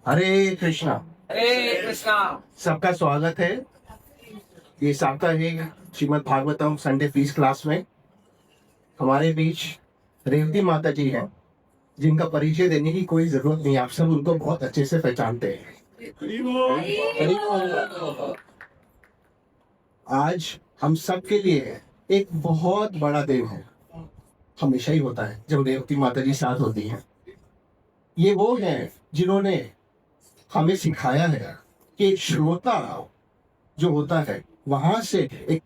हरे कृष्णा। हरे कृष्णा। सबका स्वागत है ये साप्ताहिक Shrimad Bhagavatam Sunday fees class में। हमारे बीच रेवती माता जी हैं, जिनका परिचय देने की कोई जरूरत नहीं, आप सब उनको बहुत अच्छे से पहचानते हैं। आज हम सब के लिए एक बहुत बड़ा दिन है। हमेशा ही होता है जब रेवती माता जी साथ होती हैं। ये वो हैं जिन्होंने हमें सिखाया है कि एक श्रोता जो होता है वहां से एक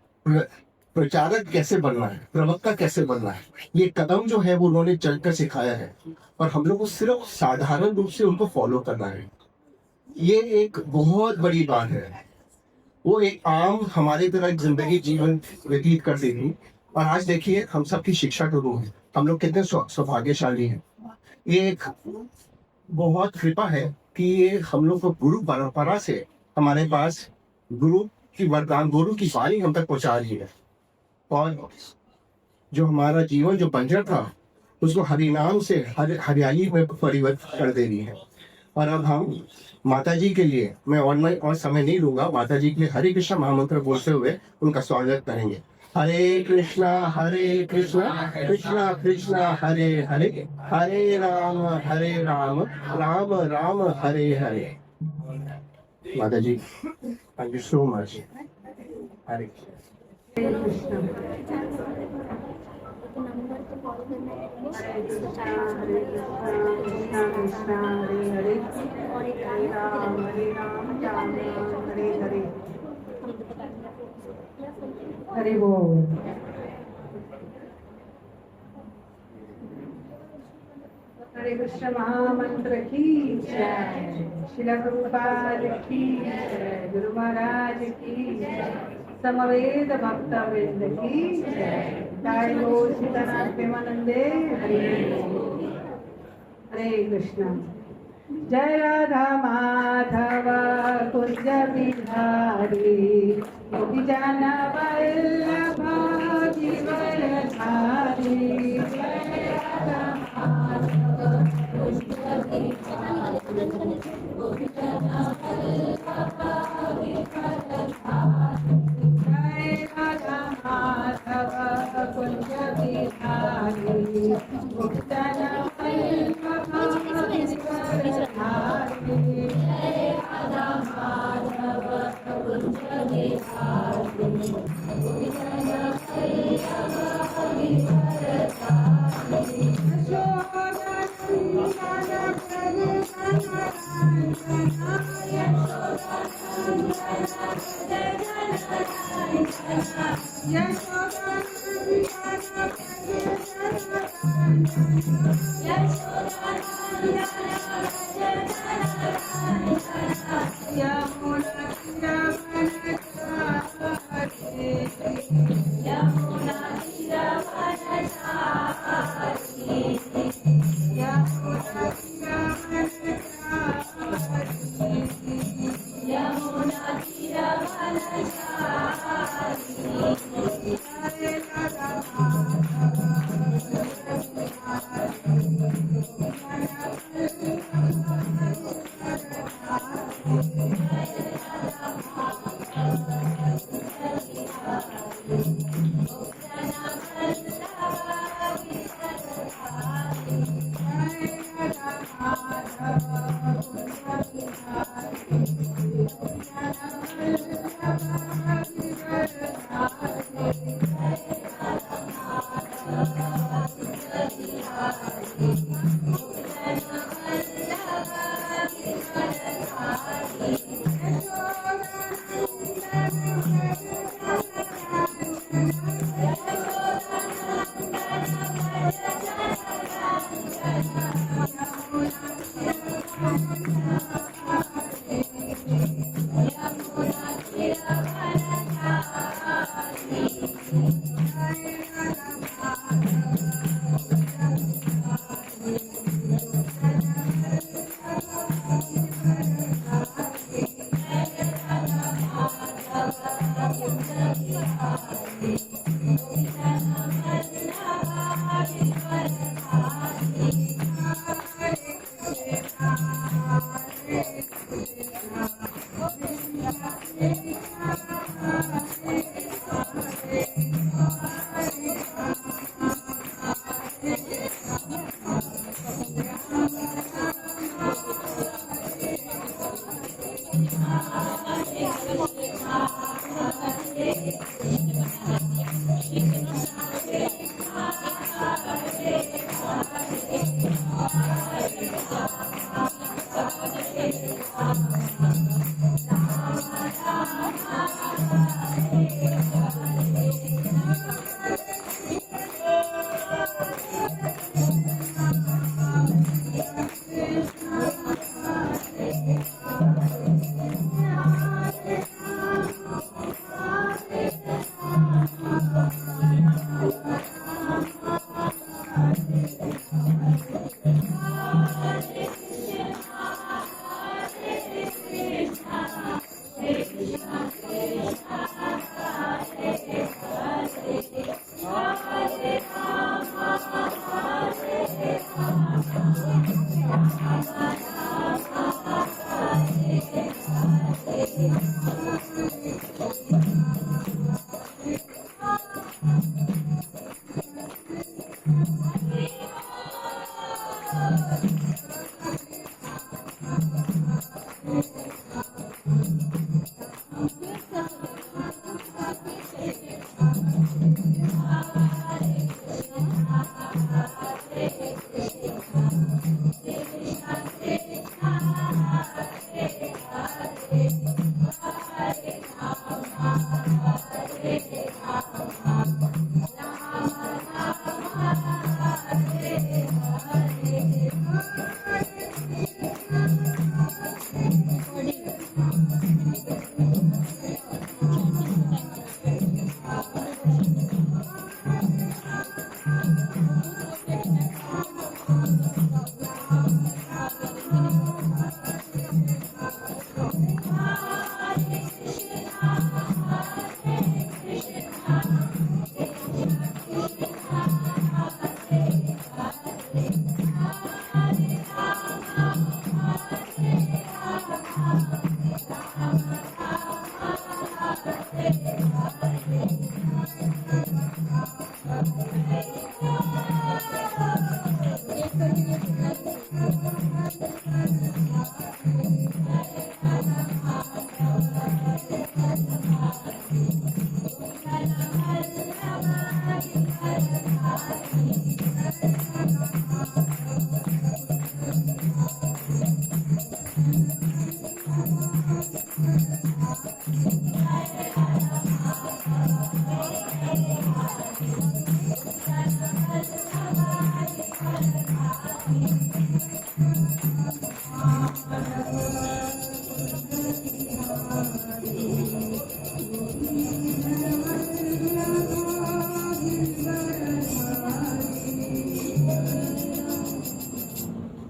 प्रचारक कैसे बनना है, प्रवक्ता कैसे बनना है। ये कदम जो है वो उन्होंने चलकर सिखाया है और हम लोग को सिर्फ साधारण रूप से उनको फॉलो करना है। ये एक बहुत बड़ी बात है। वो एक आम हमारी तरह एक जिंदगी जीवन व्यतीत करती थी और आज देखिए हम सबकी शिक्षा गुरु हैं। हम लोग कितने सौभाग्यशाली हैं। ये एक बहुत कृपा है कि ये हम लोग को गुरु परंपरा से हमारे पास गुरु की वरदान, गुरु की वाणी हम तक पहुंचा रही है और जो हमारा जीवन जो बंजर था उसको हरिनाम से हरियाली में परिवर्तित कर दे रही है। और अब हम माता जी के लिए, मैं और समय नहीं लूंगा, माता जी के लिए हरे कृष्णा महामंत्र बोलते हुए उनका स्वागत करेंगे। हरे कृष्णा कृष्णा कृष्णा हरे हरे, हरे राम राम राम हरे हरे। माता जी, थैंक यू सो मच। हरे हरि बोल। हरे कृष्ण महामंत्र की जय। श्रील प्रभुपाद की जय। गुरु महाराज की जय। समवेद भक्त वृंद की जय। जय बोल सीतानाथ प्रेमानंदे हरे बोल। हरे कृष्ण। जय राधा माधव कुंज बिहारी, गोपी जन वल्लभ जीवन धारी। जय राधा माधव कुंज बिहारी, गोपी जन वल्लभ जीवन धारी। जय राधा माधव कुंज बिहारी, गोपी जन वल्लभ जीवन धारी। जय राधा माधव कुंज बिहारी, गोपी जन वल्लभ जीवन धारी। यशोदा नंदन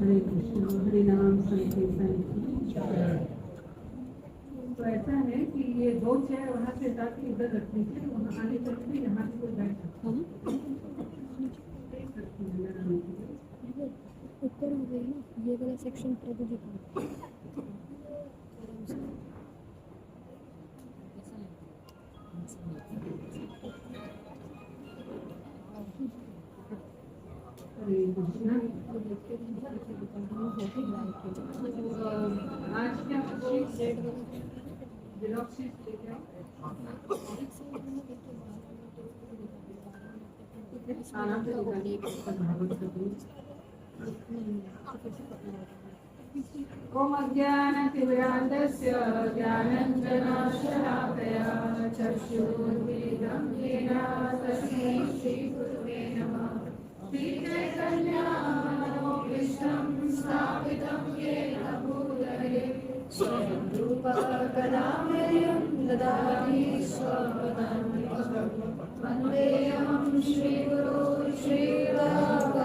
हरे कृष्ण हरे नाम संकीर्तन की जय। तो ऐसा है कि ये दो चेयर वहाँ से जाके इधर रख लीजिए, वहाँ आने तक भी यहाँ पे कोई बैठ सकता है। ऊपर हो गई ना ये वाला सेक्शन प्रभु जी का। हरे कृष्ण। आज क्या जेरॉक्स शीट लेके आओ। आना तो भागवत ओम अज्ञानतिमिरान्धस्य ज्ञानाञ्जनशलाकया चक्षुरुन्मीलितं येन तस्मै श्रीगुरुवे नमः। श्रीचैतन्यमनोभीष्टं स्थापितं येन भूतले स्वयं रूपः कदा मह्यं ददाति स्वपदान्तिकं। वन्देऽहं श्रीगुरो श्रीरामपदकमलं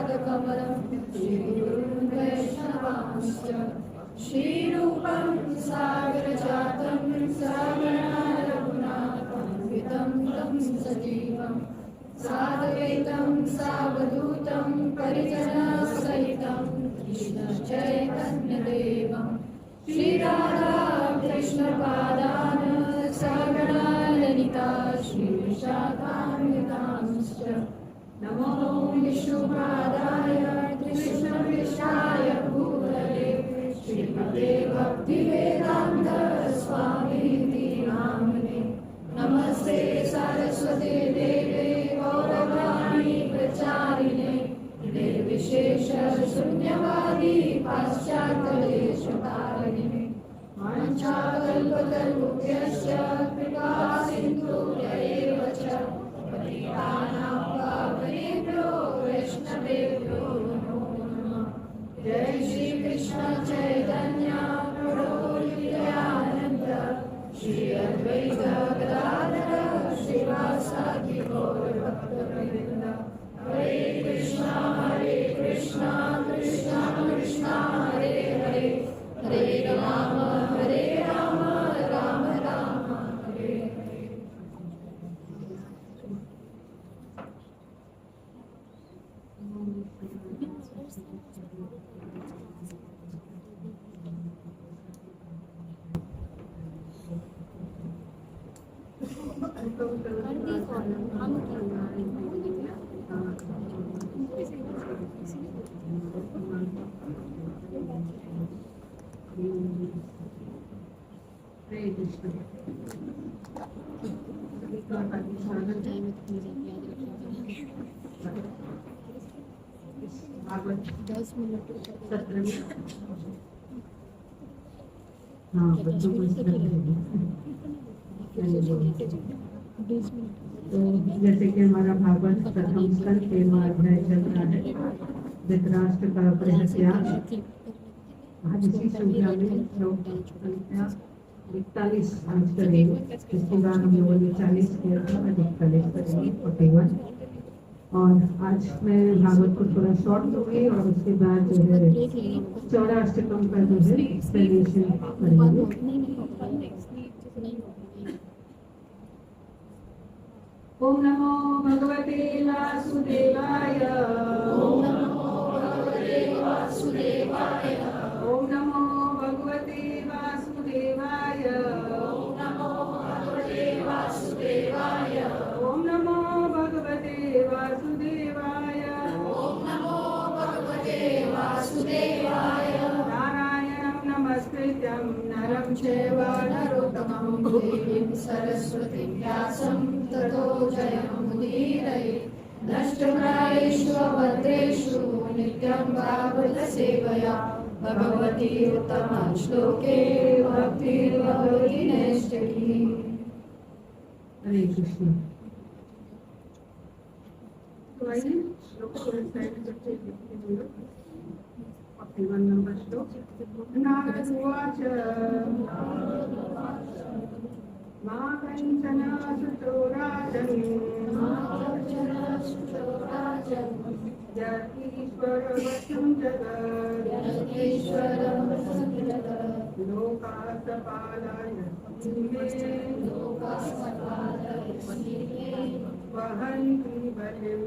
श्रीगुरुं वैष्णवांश्च श्रीरूपं सागरजातं सहगणा रघुनाथान्वितं तं सजीवं साद्वैतं सावधूतं परिजनसहितं कृष्णचैतन्यदेवं राधा कृष्ण पादान सगणा ललिता श्री विशाखान्वितांश्च नमो विष्णुपादाय कृष्णपृष्ठाय भूतले श्रीमते भक्तिवेदान्त स्वामीति नामिने नमस्ते सरस्वती देवे गौरवाणी प्रचारिणे निर्विशेष शून्यवादी पाश्चात्यदेशकारिणे वाञ्छाकल्पतरुभ्यश्च कृपा सिन्धुभ्यैव च पतितानां पावनेभ्यो वैष्णवेभ्यो नमो नमः जय श्री कृष्ण चैतन्य प्रभु नित्यानन्द श्री अद्वैत गदाधर श्रीवासादि गौरभक्तवृन्द हरे कृष्णा कृष्णा कृष्णा हरे हरे हरे राम राम राम हरे हरे हरे कृष्ण। भागवत 10 मिनट सत्र में हाँ बच्चों को इस तरह तो जैसे कि हमारा भागवत प्रथम स्कंद 13वां अध्याय चल रहा है धृतराष्ट्र का परित्याग। आज इसी श्रृंखला में लोग संख्या 41 आज करेंगे। इसके बाद हम लोगों ने 40 किया था, आज 41 करेंगे 41। और आज मैं भागवत को थोड़ा शॉर्ट दूंगी और उसके बाद जो है चौराष्टकम का जो है एक्सप्लेनेशन करेंगे। ओम नमो भगवते वासुदेवाय। ओम नमो भगवते वासुदेवाय। ओम नमो भगवते वासुदेवाय। ओम नमो भगवते वासुदेवाय। ओम नमो भगवते वासुदेवाय। ओम नमो भगवते वासुदेवाय। नारायणं नमस्कृत्यं नरं चैव नरोत्तमं देवीं सरस्वतीं व्यासं ततो जयमुदीरये नष्टप्रायेषु अभद्रेषु नित्यं भागवतसेवया भगवती उत्तमश्लोके भक्तिर्भवति नैष्ठिकी। हरे कृष्ण। तो आइए श्लोक को साइड करके देखते हैं लोग। 41 नंबर श्लोक। नारद उवाच मा कंचन सुचोराजन् यतीश्वरवशं जगत् लोकासपालाय वहन्ति बलिं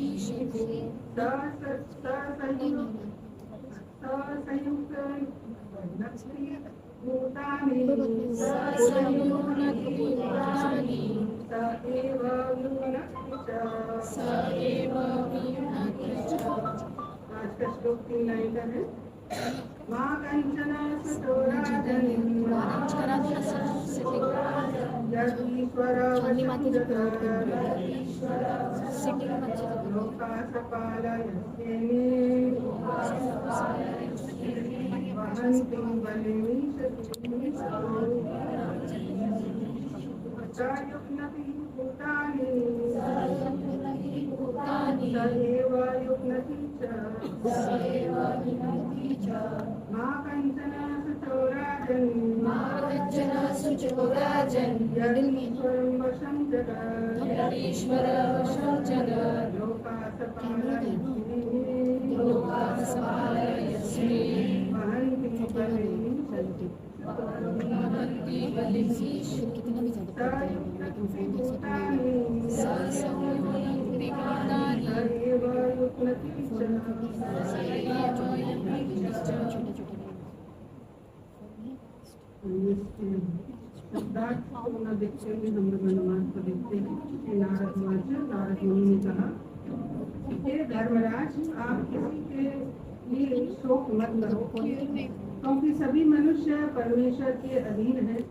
ईशतु भूतानि स एव वियुनक्ति च। आज का श्लोक 3 लाइन का है। मां कंचन सुचोराजन् यतीश्वर लोकासपालयस्तेने वहन्ति बलिमीशतु भूतानि स एव युग्नति च। मा कंचन सुचोराजन् यतीश्वरं वशं जगत् लोकासपालयस्मे वहन्ति बलिमीशतु। कितना भी ज्यादा स एव युग्नति च। शब्दार्थ को न देखते हुए हम लोग अनुवाद को देखते हैं कि नारद मुनि ने कहा, हे धर्मराज, आप किसी के लिए शोक मत करो, क्योंकि सभी मनुष्य परमेश्वर के अधीन हैं।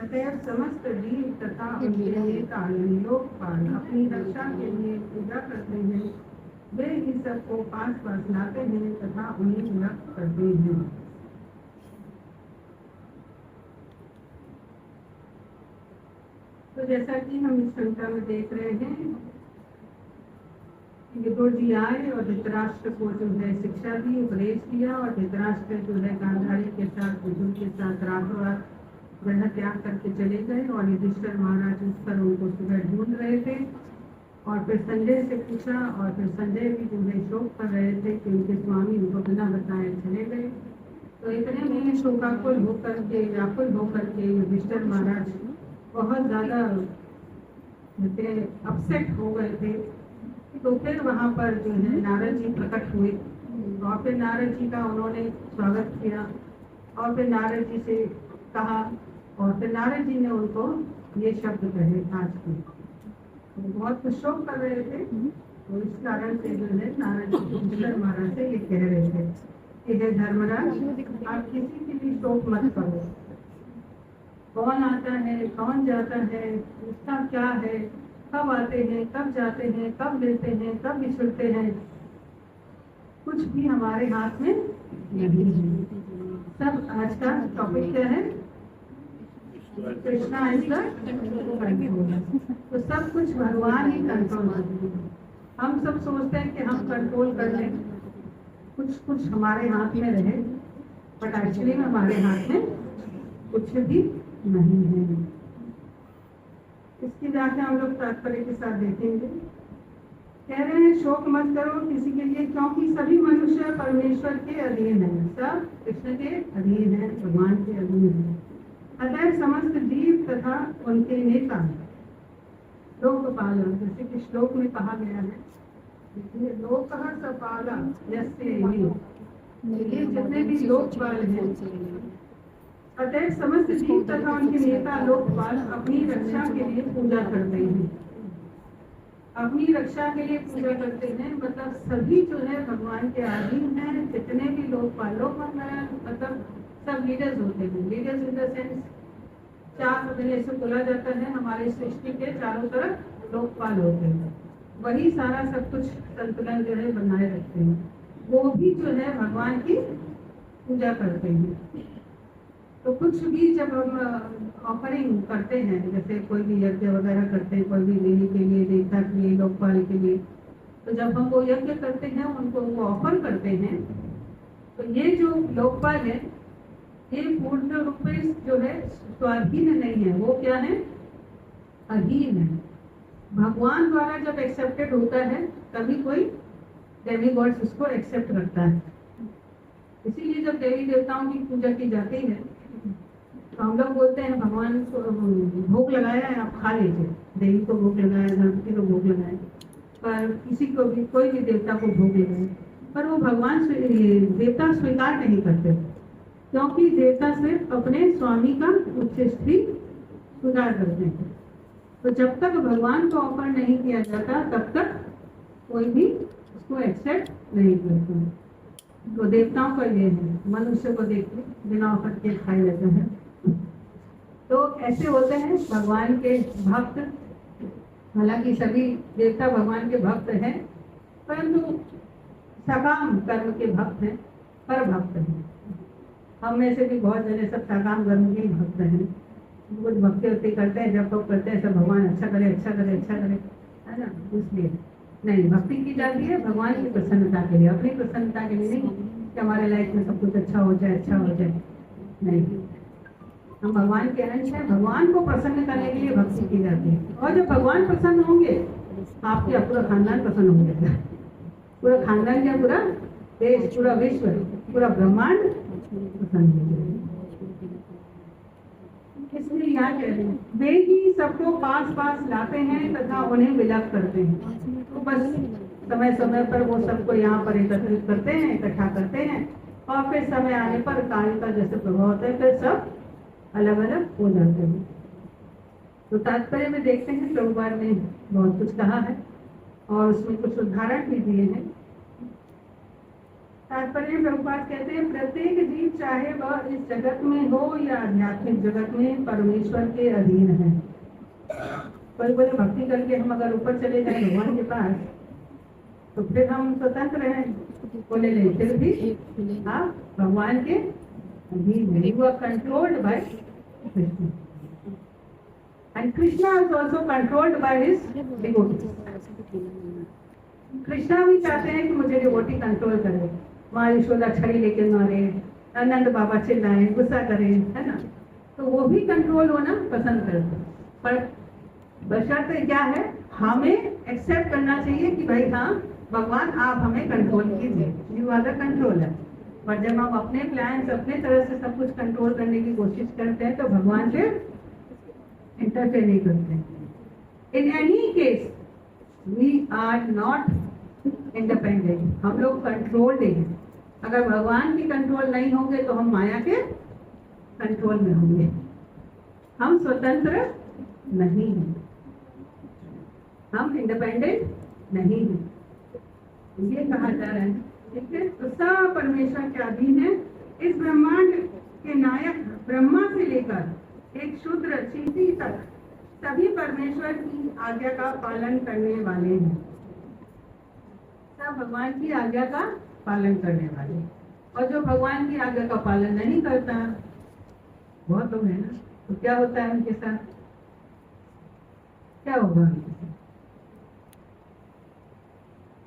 अतएव समस्त जीव तथा उनके नेता लोकपाल अपनी रक्षा के लिए पूजा करते हैं। वे ही सबको पास पास लाते हैं तथा उन्हें विलक करते हैं। तो जैसा कि हम इस संख्या में देख रहे हैं, विदुर जी आए और धृतराष्ट्र को जो है शिक्षा दी, उपदेश दिया, और धृतराष्ट्र जो है गांधारी के साथ विदुर के साथ रातों रात ग्रह त्याग करके चले गए। और युधिष्ठिर महाराज उस पर उनको सुबह ढूंढ रहे थे, और फिर संजय से पूछा, और फिर संजय भी जो है शोक कर रहे थे कि उनके स्वामी उनको बिना बताए चले गए। तो इतने में शोकाकुल होकर के, व्याकुल होकर के युधिष्ठिर महाराज बहुत ज्यादा अपसेट हो गए थे। तो फिर वहाँ पर जो है नारद जी प्रकट हुए, और फिर नारद जी का उन्होंने स्वागत किया, और फिर नारद जी से कहा, और फिर नारद जी ने उनको ये शब्द कहे आज के। तो बहुत कुछ शोक कर रहे थे, तो इस कारण से जो है नारद जी युधिष्ठिर महाराज से ये कह रहे थे कि हे धर्मराज, आप किसी के लिए शोक मत करो। कौन आता है, कौन जाता है, उसका क्या है, कब आते हैं, कब जाते हैं, कब मिलते हैं, कब बिछुड़ते हैं, कुछ भी हमारे हाथ में नहीं है। सब आज का टॉपिक क्या है? Krishna is the control. तो सब कुछ भगवान ही कंट्रोल करते हैं। हम सब सोचते हैं कि हम कंट्रोल कर लें, कुछ कुछ हमारे हाथ में रहे, बट एक्चुअली में हमारे हाथ में कुछ भी नहीं है। इसकी व्याख्या हम लोग तात्पर्य के साथ देखेंगे। कह रहे हैं शोक मत करो किसी के लिए, क्योंकि सभी मनुष्य परमेश्वर के अधीन है, सब कृष्ण के अधीन है, भगवान के अधीन है। अतः समस्त जीव तथा उनके नेता लोकपाल, जैसे कि श्लोक में कहा गया है, लोकः सपाला यस्य ये जितने भी लोकपाल हैं, अतः समस्त जीव तथा उनके नेता लोकपाल अपनी रक्षा के लिए पूजा करते हैं। अपनी रक्षा के लिए पूजा करते हैं, मतलब सभी जो है भगवान के अधीन है। जितने भी लोकपाल, मतलब सब लीडर्स होते हैं। लीडर्स इन द सेंस, चार हृदय से बोला जाता है, हमारे सृष्टि के चारों तरफ लोकपाल होते हैं, वही सारा सब कुछ संतुलन जो है बनाए रखते हैं। वो भी जो है भगवान की पूजा करते हैं। तो कुछ भी जब हम ऑफरिंग करते हैं, जैसे कोई भी यज्ञ वगैरह करते हैं, कोई भी देवी के लिए, देवता के लिए, लोकपाल के लिए, तो जब हम वो यज्ञ करते हैं, उनको वो ऑफर करते हैं, तो ये जो लोकपाल है, ये पूर्ण रूप में जो है स्वाधीन नहीं है। वो क्या है? अधीन है। भगवान द्वारा जब एक्सेप्टेड होता है, तभी कोई देवी गॉड्स उसको एक्सेप्ट करता है। इसीलिए जब देवी देवताओं की पूजा की जाती है, तो हम लोग बोलते हैं भगवान को भोग लगाया है, आप खा लीजिए। देवी को भोग लगाया, गणपति को भोग लगाया, पर किसी को भी, कोई भी देवता को भोग लगाए, पर वो भगवान देवता स्वीकार नहीं करते, क्योंकि देवता सिर्फ अपने स्वामी का उच्च स्थिति स्वीकार करते हैं। तो जब तक भगवान को ऑफर नहीं किया जाता, तब तक कोई भी उसको एक्सेप्ट नहीं करता। तो देवताओं का ये है, मनुष्य को देख के बिना ऑफर के खाया जाता है। तो ऐसे होते हैं भगवान के भक्त। हालांकि सभी देवता भगवान के भक्त हैं, परंतु सकाम कर्म के भक्त हैं, पर भक्त हैं। हम में से भी बहुत जने सब सकाम कर्म के भक्त हैं। कुछ भक्ति वक्ति करते हैं, जब तक करते हैं सब भगवान अच्छा करे, अच्छा करे, अच्छा करे, है ना। इसलिए नहीं, भक्ति की जाती है भगवान की प्रसन्नता के लिए, अपनी प्रसन्नता के लिए नहीं कि हमारे लाइफ में सब कुछ अच्छा हो जाए, अच्छा हो जाए। नहीं, हम भगवान के अंश हैं। भगवान को प्रसन्न करने के लिए भक्ति की जाती है। और जब भगवान प्रसन्न होंगे, आपके पूरा खानदान प्रसन्न हो जाएगा। पूरा खानदान क्या, पूरा देश, पूरा विश्व, पूरा ब्रह्मांड प्रसन्न हो जाएगा। इसलिए यहाँ कह रहे हैं, वे ही सबको पास पास लाते हैं तथा उन्हें विलक करते हैं। तो बस समय समय पर वो सबको यहाँ पर एकत्रित करते हैं, इकट्ठा करते हैं, और फिर समय आने पर काल का जैसे प्रभाव होता है, फिर सब अलग अलग हो जाते हैं। तो तात्पर्य में देखते हैं प्रभुपाद ने बहुत कुछ कहा है और उसमें कुछ उदाहरण भी दिए हैं। तात्पर्य में प्रभुपाद कहते हैं प्रत्येक जीव चाहे वह इस जगत में हो या आध्यात्मिक जगत में परमेश्वर के अधीन है। कोई बोले भक्ति करके हम अगर ऊपर चले जाए भगवान के पास तो फिर हम स्वतंत्र हैं, बोले नहीं, फिर भी आप भगवान के अधीन है। You are controlled by Krishna and Krishna is also controlled by his devotee. Krishna भी चाहते हैं कि मुझे डिवोटी कंट्रोल करे। माँ यशोदा छड़ी लेके मारे, आनंद बाबा चिल्लाए, गुस्सा करें, है ना, तो वो भी कंट्रोल होना पसंद करते हैं। पर बशर्ते क्या है, हमें एक्सेप्ट करना चाहिए कि भाई हाँ भगवान आप हमें कंट्रोल कीजिए, यू आर द कंट्रोलर। पर जब हम अपने प्लान्स अपने तरह से सब कुछ कंट्रोल करने की कोशिश करते हैं तो भगवान फिर इंटरफेयर नहीं करते। In any case we are not independent, हम लोग कंट्रोल्ड हैं। अगर भगवान की कंट्रोल नहीं होंगे तो हम माया के कंट्रोल में होंगे, हम स्वतंत्र नहीं हैं, हम इंडिपेंडेंट नहीं हैं, ये कहा जा रहा है। ठीक है, तो सब परमेश्वर के अधीन है। इस ब्रह्मांड के नायक ब्रह्मा से लेकर एक शूद्र चींटी तक सभी परमेश्वर की आज्ञा का पालन करने वाले हैं। सब भगवान की आज्ञा का पालन करने वाले, और जो भगवान की आज्ञा का पालन नहीं करता, बहुत लोग हैं ना, तो क्या होता है उनके साथ, क्या होगा उनके साथ?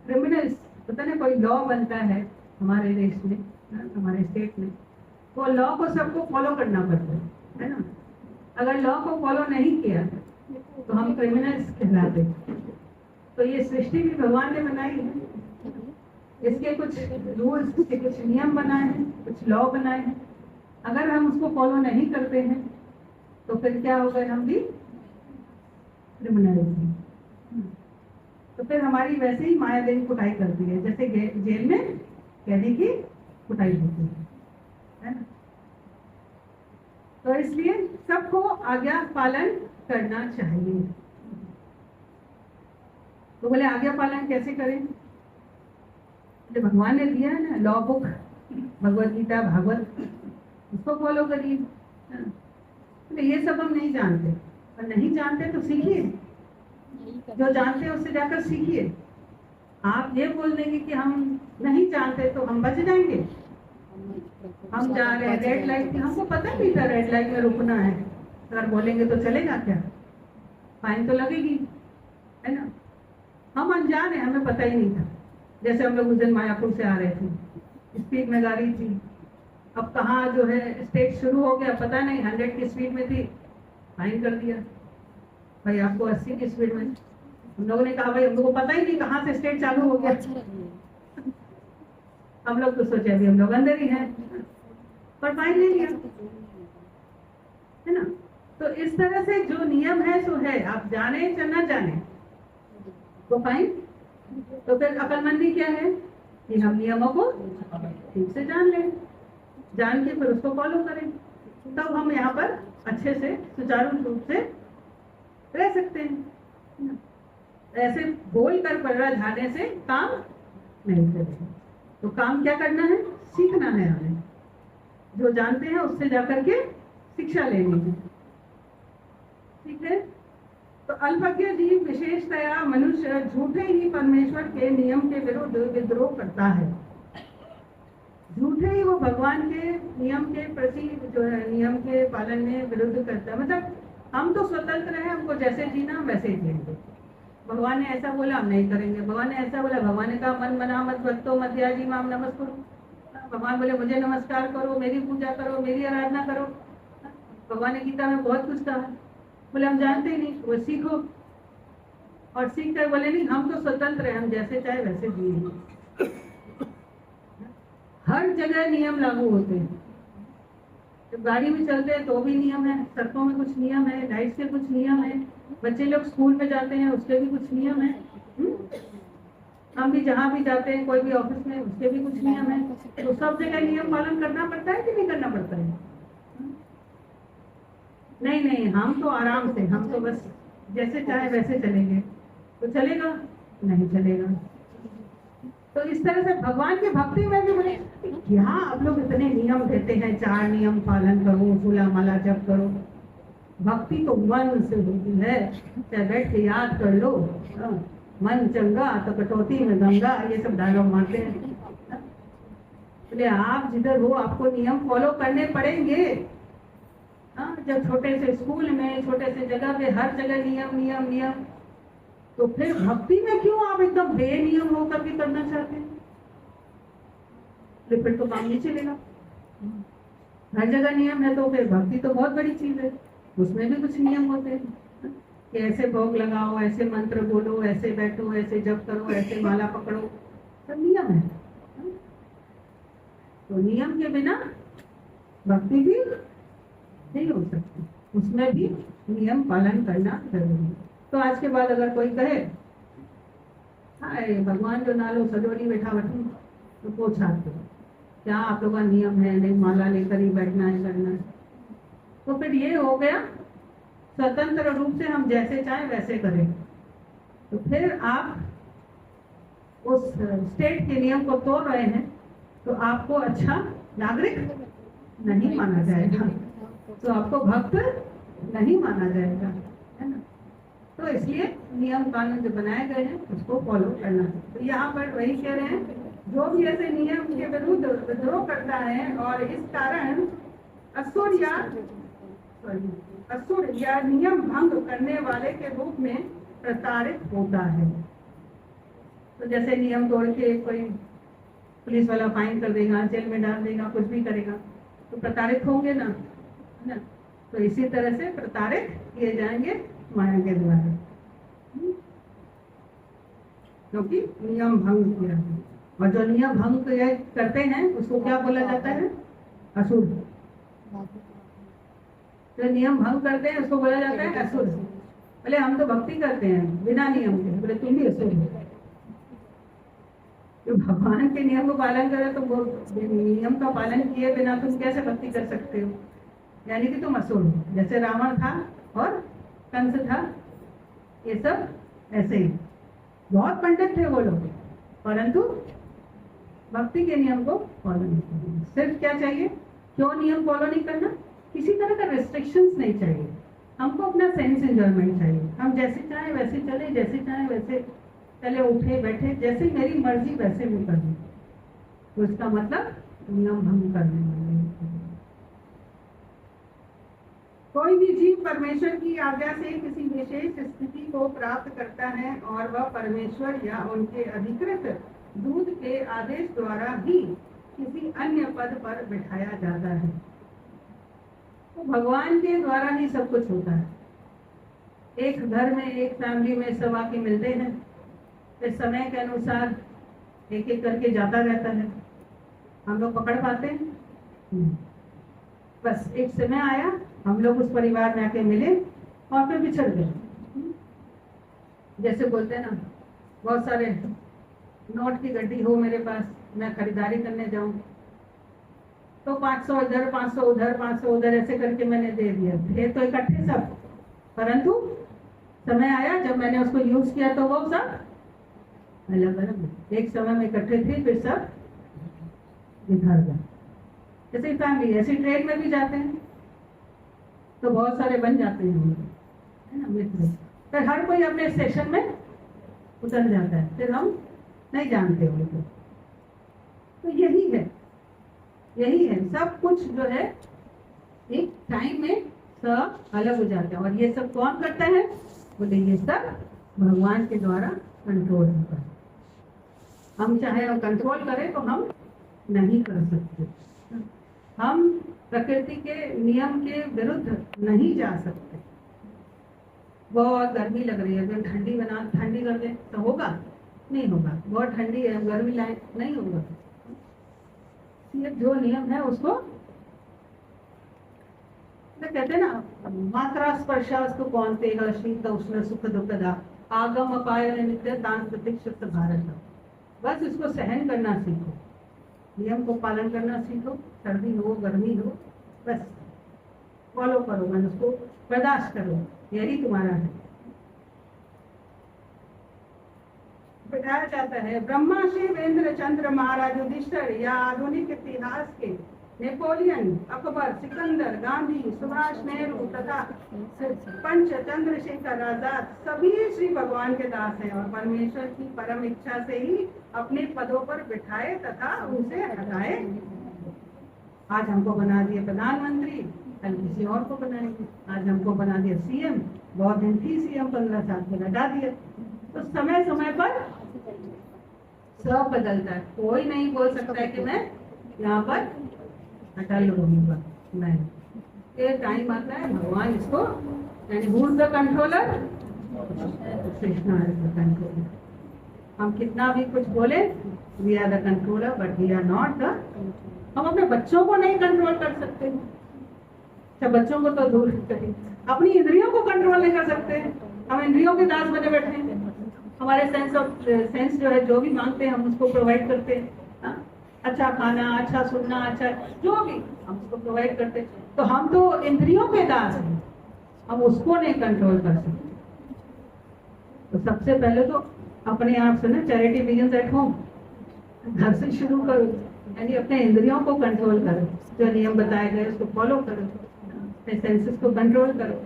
क्रिमिनल्स, पता नहीं कोई लॉ बनता है हमारे देश में, हमारे स्टेट में, वो लॉ को सबको फॉलो करना पड़ता है ना। अगर लॉ को फॉलो नहीं किया तो हम क्रिमिनल्स कहलाते। तो ये सृष्टि भी भगवान ने बनाई है, इसके कुछ रूल्स, इसके कुछ नियम बनाए हैं, कुछ लॉ बनाए हैं। अगर हम उसको फॉलो नहीं करते हैं तो फिर क्या होगा, हम भी क्रिमिनल्स हैं। तो फिर हमारी वैसे ही माया देवी कुटाई करती है, जैसे जेल में कैदी की कुटाई होती है ना। तो इसलिए सबको आज्ञा पालन करना चाहिए। तो बोले आज्ञा पालन कैसे करें? जो भगवान ने दिया है ना लॉ बुक, भगवत गीता, भागवत, उसको फॉलो करिए। तो ये सब हम नहीं जानते, और नहीं जानते तो सीखिए, जो जानते हैं उससे जाकर सीखिए। आप ये बोल देंगे कि हम नहीं जानते तो हम बच जाएंगे। हम जा रहे हैं रेड लाइट की, हमको पता नहीं था रेड लाइट में रुकना है, अगर बोलेंगे तो चलेगा क्या? फाइन तो लगेगी, है ना। हम अनजान है, हमें पता ही नहीं था। जैसे हम लोग उस दिन मायापुर से आ रहे थे, स्पीड में गाड़ी थी, अब कहाँ जो है स्टेज शुरू हो गया पता नहीं, 100 की स्पीड में थी, फाइन कर दिया। भाई आपको 80 की स्पीड में, हम लोगों ने कहा भाई हम लोगों को पता ही नहीं कहाँ से स्टेज चालू हो गया। हम लोग तो सोचे अभी हम लोग अंदर ही हैं, पर फाइन ले लिया, है ना। तो इस तरह से जो नियम है सो है, आप जाने या ना जाने तो फाइन। तो फिर अकलमंदी क्या है कि हम नियमों को ठीक से जान लें, जान के फिर उसको फॉलो करें, तब हम यहाँ पर अच्छे से सुचारू रूप से रह सकते हैं। ऐसे बोल कर पलड़ा झाड़ने से काम नहीं करेगा। तो काम क्या करना है, सीखना है हमें, जो जानते हैं उससे जाकर के शिक्षा लेनी है। ठीक है, तो अल्पज्ञ जीव विशेषतया मनुष्य झूठे ही परमेश्वर के नियम के विरुद्ध विद्रोह करता है। झूठे ही वो भगवान के नियम के प्रति जो है नियम के पालन में विरुद्ध करता है। मतलब हम तो स्वतंत्र हैं, हमको जैसे जीना वैसे ही जिएंगे। भगवान ने ऐसा बोला हम नहीं करेंगे, भगवान ने ऐसा बोला, भगवान ने कहा मन बना मत भक्तो मत याजी माम नमस्कुरु। भगवान बोले मुझे नमस्कार करो, मेरी पूजा करो, मेरी आराधना करो। भगवान ने गीता में बहुत कुछ कहा, बोले हम जानते ही नहीं, वो सीखो। और सीख कर बोले नहीं हम तो स्वतंत्र हैं, हम जैसे चाहे वैसे जिए। हर जगह नियम लागू होते हैं, जब गाड़ी में चलते हैं तो भी नियम है, सड़कों में कुछ नियम है, लाइट्स के कुछ नियम है, बच्चे लोग स्कूल में जाते हैं उसके भी कुछ नियम है। हम भी जहाँ भी जाते हैं, कोई भी ऑफिस में, उसके भी कुछ नियम है। तो सब जगह नियम पालन करना पड़ता है कि नहीं करना पड़ता है? नहीं नहीं, हम तो आराम से, हम तो बस जैसे चाहे वैसे चलेंगे, तो चलेगा? नहीं चलेगा। तो इस तरह से भगवान की भक्ति में भी बोले क्या आप लोग इतने नियम देते हैं, 4 नियम पालन करो, फूला माला जप करो। भक्ति तो मन से होती है, चाहे बैठ के याद कर लो। हाँ, मन चंगा तो कटौती में गंगा, ये सब डायलॉग मारते हैं। बोले आप जिधर हो आपको नियम फॉलो करने पड़ेंगे। हाँ, जब छोटे से स्कूल में, छोटे से जगह पे हर जगह नियम नियम नियम, तो फिर भक्ति में क्यों आप एकदम बेनियम होकर के करना चाहते हैं? फिर तो काम नहीं चलेगा। हर जगह नियम है तो फिर भक्ति तो बहुत बड़ी चीज है, उसमें भी कुछ नियम होते हैं कि ऐसे भोग लगाओ, ऐसे मंत्र बोलो, ऐसे बैठो, ऐसे जप करो, ऐसे माला पकड़ो, सब नियम है। तो नियम के बिना भक्ति भी नहीं हो सकती, उसमें भी नियम पालन करना जरूरी है। तो आज के बाद अगर कोई कहे हाय भगवान जो नालो सजोरी बैठा बैठू, तो पूछ हाथ दो क्या आप लोगों का नियम है? नहीं, माला लेकर ही बैठना है, करना है। तो फिर ये हो गया स्वतंत्र रूप से हम जैसे चाहे वैसे करें। तो फिर आप उस स्टेट के नियम को तोड़ रहे हैं, तो आपको अच्छा नागरिक नहीं माना जाएगा, तो आपको भक्त नहीं माना जाएगा, है ना? तो इसलिए नियम कानून जो बनाए गए हैं उसको फॉलो करना है। तो यहाँ पर वही कह रहे हैं, जो भी ऐसे नियम के विरुद्ध विद्रोह करता है और इस कारण असुर या नियम भंग करने वाले के रूप में प्रताड़ित होता है। तो जैसे नियम तोड़ के कोई पुलिस वाला फाइन कर देगा, जेल में डाल देगा, कुछ भी करेगा, तो प्रताड़ित होंगे ना, है ना? तो इसी तरह से प्रताड़ित किए जाएंगे माया के द्वारा, क्योंकि नियम भंग किया है। और जो नियम भंग करते हैं उसको क्या बोला जाता है? असुर। जो नियम भंग करते हैं उसको बोला जाता है असुर। बोले हम तो भक्ति करते हैं बिना नियम के, बोले तुम भी असुर हो। जो भगवान के नियम को पालन करे तो वो नियम का पालन किए बिना तुम कैसे भक्ति कर सकते हो? यानी कि तुम असुर हो। जैसे रावण था और कंस था, ये सब ऐसे ही बहुत पंडित थे वो लोग, परंतु भक्ति के नियम को फॉलो नहीं करना। सिर्फ क्या चाहिए? क्यों नियम फॉलो नहीं करना? किसी तरह का रेस्ट्रिक्शंस नहीं चाहिए, हमको अपना सेंस एंजॉयमेंट चाहिए। हम जैसे चाहे वैसे चले, जैसे चाहे वैसे चले, उठे बैठे, जैसे मेरी मर्जी वैसे भी कर लूं। तो इसका मतलब नियम भंग करने वाले। कोई भी जीव परमेश्वर की आज्ञा से किसी विशेष स्थिति को प्राप्त करता है और वह परमेश्वर या उनके अधिकृत दूत के आदेश द्वारा ही किसी अन्य पद पर बिठाया जाता है। तो भगवान के द्वारा ही सब कुछ होता है। एक घर में, एक फैमिली में सब आके मिलते हैं, फिर समय के अनुसार एक एक करके जाता रहता है। हम लोग पकड़ पाते हैं? बस एक समय आया, हम लोग उस परिवार में आके मिले और फिर बिछड़ गए। जैसे बोलते हैं ना, बहुत सारे नोट की गड्डी हो मेरे पास, मैं खरीदारी करने जाऊं तो 500 इधर, 500 उधर, 500 उधर, ऐसे करके मैंने दे दिया। थे तो इकट्ठे सब, परंतु समय आया जब मैंने उसको यूज किया तो वो सब अलग अलग। एक समय में इकट्ठे थे, फिर सब इधर गए। जैसे फैमिली, ऐसे ट्रेन में भी जाते हैं तो बहुत सारे बन जाते हैं, है ना, मित्र। फिर हर कोई अपने स्टेशन में उतर जाता है, फिर हम नहीं जानते उनको। तो यही है, यही है, सब कुछ जो है एक टाइम में सब अलग हो जाता है। और ये सब कौन करता है? बोले ये सब भगवान के द्वारा कंट्रोल होता है। हम चाहे हम कंट्रोल करें तो हम नहीं कर सकते। हम प्रकृति के नियम के विरुद्ध नहीं जा सकते। बहुत गर्मी लग रही है, तो ठंडी कर दे तो होगा? नहीं होगा। बहुत ठंडी है, गर्मी लाए, नहीं होगा। जो नियम है उसको तो कहते हैं ना, मात्रा स्पर्शास्तु कौन्तेय शीत उष्ण सुख दुखदा आगम अपाय नित्य दान प्रतीक्षित भारत। बस इसको सहन करना सीखो, नियम को पालन करना सीखो, सर्दी हो गर्मी हो, बस फॉलो करो, मैंने उसको बर्दाश्त करो, यही तुम्हारा है। बिठाया जाता है ब्रह्मा शिवेंद्र चंद्र महाराज युधिष्ठिर या आधुनिक इतिहास के नेपोलियन, अकबर, सिकंदर, गांधी, सुभाष नेहरू तथा पंच चंद्रशेखर आजाद सभी श्री भगवान के दास हैं और परमेश्वर की परम इच्छा से ही अपने पदों पर बिठाए तथा उनसे हटाए। आज हमको बना दिए प्रधानमंत्री, कल किसी और को बनाएंगे। आज हमको बना दिया सीएम, बहुत दिन थी सीएम, 15 साल में हटा दिया। तो समय समय पर सब बदलता है, कोई नहीं बोल सकता है कि मैं यहाँ पर अटल रहूंगा। नहीं, ये टाइम आता है, भगवान इसको, यानी who is the controller? Krishna is the controller. हम कितना भी कुछ बोले, we are the controller but we are not the. हम अपने बच्चों को नहीं कंट्रोल कर सकते, अच्छा बच्चों को तो दूर करें, अपनी इंद्रियों को कंट्रोल नहीं कर सकते। हम इंद्रियों के दास बने बैठे हैं। हमारे सेंस जो है, जो भी मांगते हैं हम उसको प्रोवाइड करते हैं। हाँ? अच्छा खाना, अच्छा सुनना, अच्छा जो भी हम उसको प्रोवाइड करते हैं। तो हम तो इंद्रियों के दास हैं, हम उसको नहीं कंट्रोल कर सकते। तो सबसे पहले तो अपने आप से ना, चैरिटी बिगिंस एट होम, घर से शुरू करो, यानी अपने इंद्रियों को कंट्रोल करो, जो नियम बताए गए उसको फॉलो करो, अपने सेंसेस को कंट्रोल करो।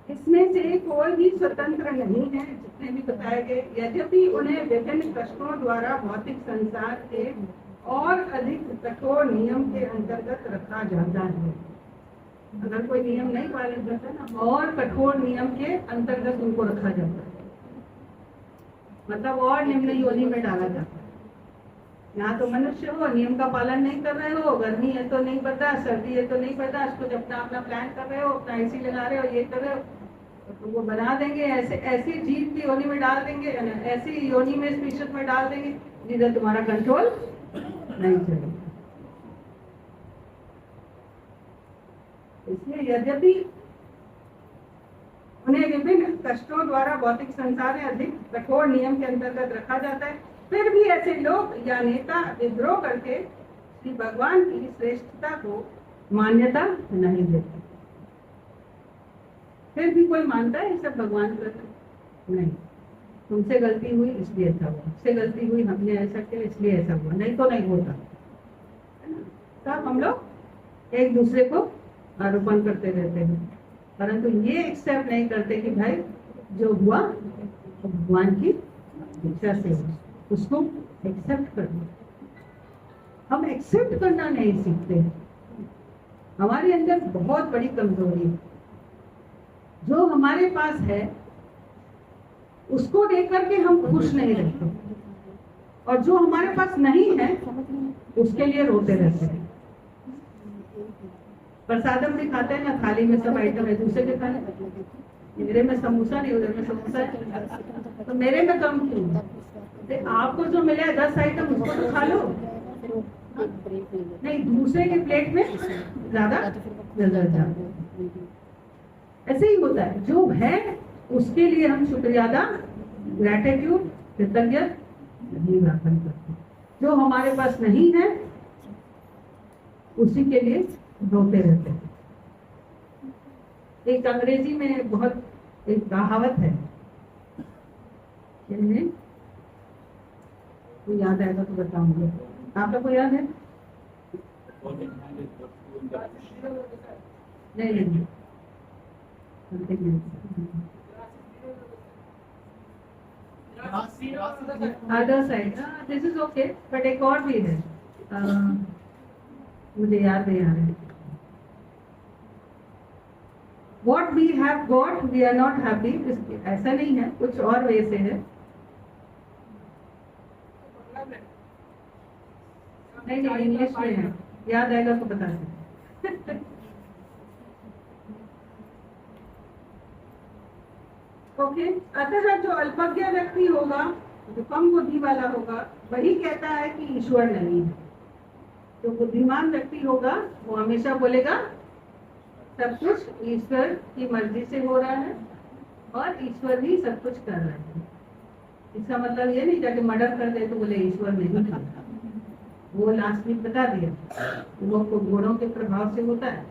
इसमें से कोई भी स्वतंत्र नहीं है, जितने भी बताए गए, यद्यपि उन्हें विभिन्न कष्टों द्वारा भौतिक संसार के और अधिक कठोर नियम के अंतर्गत रखा जाता है। अगर कोई नियम नहीं पालन करता ना, और कठोर नियम के अंतर्गत उनको रखा जाता है, मतलब और निम्न योनि में डाला जाता है। यहाँ तो मनुष्य हो, नियम का पालन नहीं कर रहे हो, गर्मी है तो नहीं बर्दाश्त, सर्दी है तो नहीं बर्दाश्त, कुछ अपना अपना प्लान कर रहे हो, अपना एसी लगा रहे हो, ये कर रहे हो, तो वो बना देंगे ऐसे, ऐसी जीव की योनि में डाल देंगे, ऐसी योनि में स्पीशीज में डाल देंगे जिधर तुम्हारा कंट्रोल नहीं चलेगा। इसलिए यद्यपि उन्हें विभिन्न कष्टों द्वारा भौतिक संसार में अधिक कठोर नियम के अंतर्गत रखा जाता है, फिर भी ऐसे लोग या नेता विद्रोह करके श्री भगवान की श्रेष्ठता को मान्यता नहीं देते। फिर भी कोई मानता है ये सब भगवान करते? नहीं, तुमसे गलती हुई इसलिए ऐसा हुआ, हमसे गलती हुई, हमने ऐसा किया इसलिए ऐसा हुआ, नहीं तो नहीं होता। तब हम लोग एक दूसरे को आरोपण करते रहते हैं, परंतु ये एक्सेप्ट नहीं करते कि भाई जो हुआ तो भगवान की इच्छा से हुआ, उसको एक्सेप्ट करना। हम एक्सेप्ट करना नहीं सीखते। हमारे अंदर बहुत बड़ी कमजोरी है, जो हमारे पास है उसको लेकर के हम खुश नहीं रहते, और जो हमारे पास नहीं है उसके लिए रोते रहते हैं। प्रसादम भी खाते हैं ना, थाली में सब आइटम है, दूसरे के खाने, मेरे में समोसा नहीं, उधर में समोसा है, तो मेरे में कम क्यों? आपको जो मिला है 10 आइटम, उसको तो खा लो, नहीं दूसरे के प्लेट में ज्यादा नजर जाता। ऐसे ही होता है, जो है उसके लिए हम शुक्रिया अदा, ग्रैटिट्यूड, कृतज्ञता नहीं ज्ञापन करते। जो हमारे पास नहीं है उसी के लिए रोते रहते हैं। एक अंग्रेजी में बहुत एक कहावत है, तो याद आएगा तो बताऊंगा। आप लोग को याद है? नहीं, other side, this is okay, but एक और भी है, मुझे याद नहीं आ रहा है। What we have got, we are not happy, ऐसा नहीं है, कुछ और वे से है। नहीं, इंग्लिश में है, याद आएगा तो बता दें। ओके, अतः जो अल्पज्ञ व्यक्ति होगा, जो कम बुद्धि वाला होगा, वही कहता है कि ईश्वर नहीं है। जो बुद्धिमान व्यक्ति होगा वो हमेशा बोलेगा सब कुछ ईश्वर की मर्जी से हो रहा है और ईश्वर ही सब कुछ कर रहा है। इसका मतलब ये नहीं जाके मर्डर कर दे तो बोले ईश्वर नहीं था, वो लास्ट वीक बता दिया। वो घोड़ों के प्रभाव से होता है,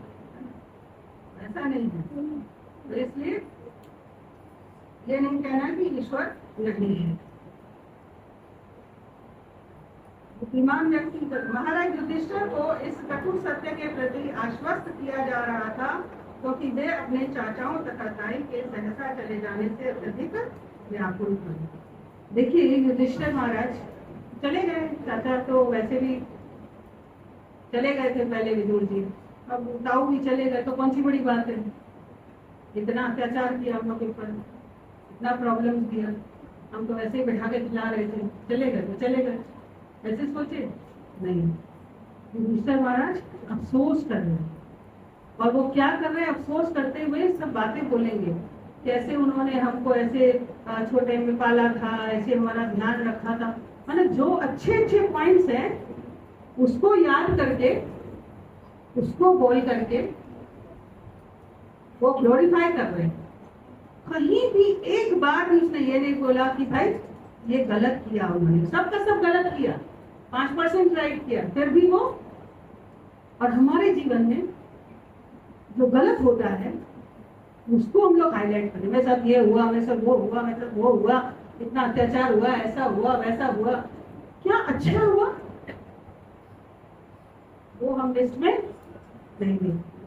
ऐसा नहीं है। तो इसलिए ये नहीं कहना कि ईश्वर नहीं है। बुद्धिमान व्यक्ति महाराज युधिष्ठिर को इस कटु सत्य के प्रति आश्वस्त किया जा रहा था, क्योंकि वे अपने चाचाओं तथा ताई के सहसा चले जाने से अधिक व्याकुल थे। देखिए युधिष्ठिर महाराज चले गए, चाचा तो वैसे भी चले गए थे पहले विदुर जी, अब ताऊ भी चले गए तो कौन सी बड़ी बात है। इतना अत्याचार किया हम लोग के ऊपर, इतना प्रॉब्लम दिया, हम तो ऐसे ही बैठा के खिला रहे थे, चले गए तो चले गए, ऐसे सोचे नहीं। युधिष्ठिर महाराज अफसोस कर रहे हैं, और वो क्या कर रहे हैं, अफसोस करते हुए सब बातें बोलेंगे। कैसे उन्होंने हमको ऐसे छोटे में पाला था, ऐसे हमारा ध्यान रखा था, मतलब जो अच्छे अच्छे पॉइंट्स हैं उसको याद करके, उसको बोल करके वो ग्लोरीफाई कर रहे हैं। कहीं भी एक बार भी उसने ये नहीं बोला कि भाई ये गलत किया उन्होंने, सबका सब गलत किया, 5% राइट किया, फिर भी वो। और हमारे जीवन में जो गलत होता है उसको हम लोग हाईलाइट करें, मेरे साथ ये हुआ, मेरे साथ वो हुआ, मेरे साथ वो हुआ, इतना अत्याचार हुआ, ऐसा हुआ, वैसा हुआ, क्या अच्छा हुआ वो हम लिस्ट में नहीं देखते।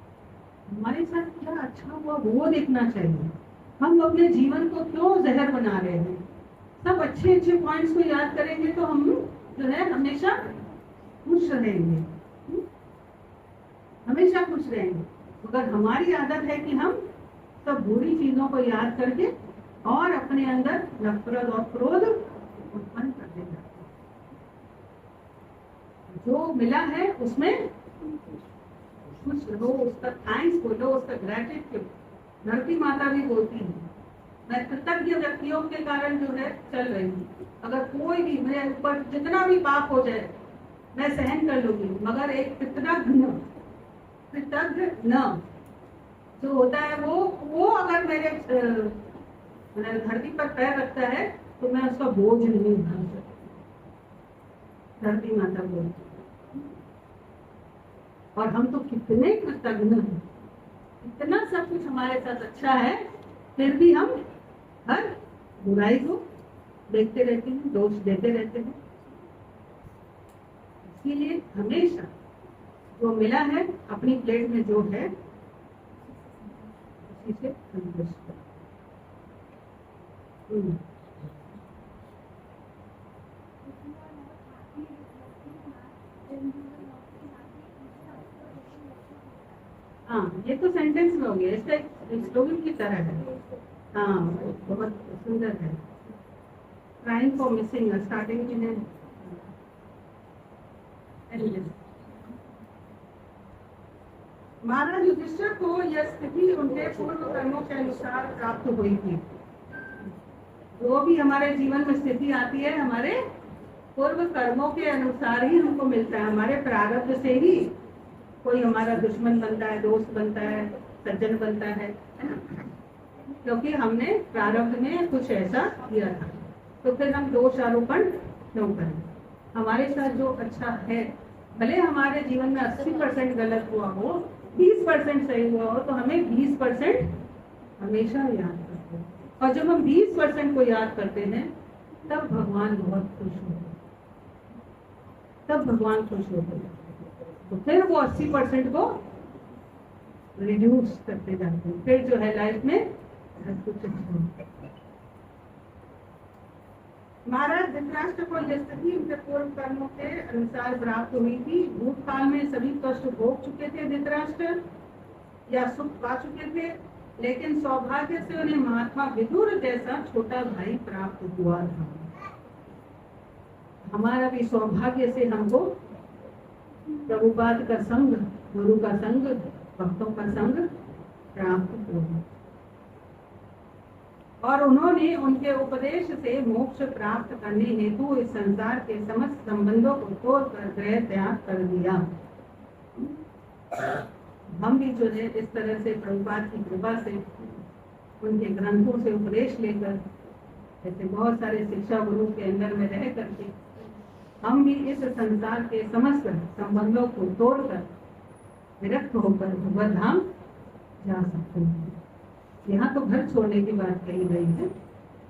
हमारे साथ क्या अच्छा हुआ वो देखना चाहिए। हम अपने जीवन को क्यों जहर बना रहे हैं। सब अच्छे अच्छे पॉइंट्स को याद करेंगे तो हम जो है हमेशा खुश रहेंगे, हमेशा खुश रहेंगे। मगर हमारी आदत है कि हम सब बुरी चीजों को याद करके और अपने अंदर नफरत और क्रोध उत्पन्न कर देते हैं। जो मिला है उसमें खुश रहो, उसका थैंक्स बोलो, उसका ग्रेटिट्यूड। धरती माता भी बोलती है मैं कृतज्ञ व्यक्तियों के कारण जो है चल रही हूँ। अगर कोई भी मेरे ऊपर जितना भी पाप हो जाए मैं सहन कर लूंगी, मगर एक कृतज्ञ न जो होता है वो अगर मेरे धरती पर पैर रखता है तो मैं उसका बोझ नहीं उठा सकती। धरती माता बोलती। और हम तो कितने कृतज्ञ हैं, इतना सब कुछ हमारे साथ अच्छा है, फिर भी हम हर बुराई को देखते रहते हैं, दोष देते रहते हैं। इसीलिए हमेशा जो मिला है अपनी प्लेट में जो है उसी से संतुष्ट करो। हाँ ये तो सेंटेंस में हो गया, इसका एक स्लोगन की तरह है। हाँ बहुत सुंदर है। क्राइम फॉर मिसिंग स्टार्टिंग इन महाराज युधिष्ठिर को यह स्थिति उनके पूर्व कर्मों के अनुसार प्राप्त हुई थी। जो भी हमारे जीवन में स्थिति आती है हमारे पूर्व कर्मों के अनुसार ही हमको मिलता है। हमारे प्रारब्ध से ही कोई हमारा दुश्मन बनता है, दोस्त बनता है, सज्जन बनता है ना, क्योंकि हमने प्रारब्ध में कुछ ऐसा किया था। तो फिर हम दोष आरोपण क्यों करें। हमारे साथ जो अच्छा है, भले हमारे जीवन में 80% गलत हुआ हो, 20% सही हुआ हो, तो हमें 20% हमेशा याद करते हैं। और जब हम 20% को याद करते हैं तब भगवान बहुत खुश होते हैं, तब भगवान खुश होते हैं। तो फिर वो 80% को रिड्यूस करते जाते हैं, फिर जो है लाइफ में सब कुछ अच्छा होता है। महाराज धृतराष्ट्र को यह स्थिति उनके पूर्व कर्मों के अनुसार प्राप्त हुई थी। भूतकाल में सभी कष्ट भोग चुके थे धृतराष्ट्र, या सुख पा चुके थे, लेकिन सौभाग्य से उन्हें महात्मा विदुर जैसा छोटा भाई प्राप्त हुआ था। हमारा भी सौभाग्य से हमको प्रभुपाद का संग, गुरु का संग, भक्तों का संग प्राप्त हुआ, और उन्होंने उनके उपदेश से मोक्ष प्राप्त करने हेतु इस संसार के समस्त संबंधों को तोड़कर गृह त्याग कर दिया। हम भी जो है इस तरह से प्रभुपाद की कृपा से, उनके ग्रंथों से उपदेश लेकर, ऐसे बहुत सारे शिक्षा गुरु के अंदर में रह करके हम भी इस संसार के समस्त संबंधों को तोड़कर विरक्त होकर भगवत धाम जा सकते हैं। यहाँ तो घर छोड़ने की बात कही गई है,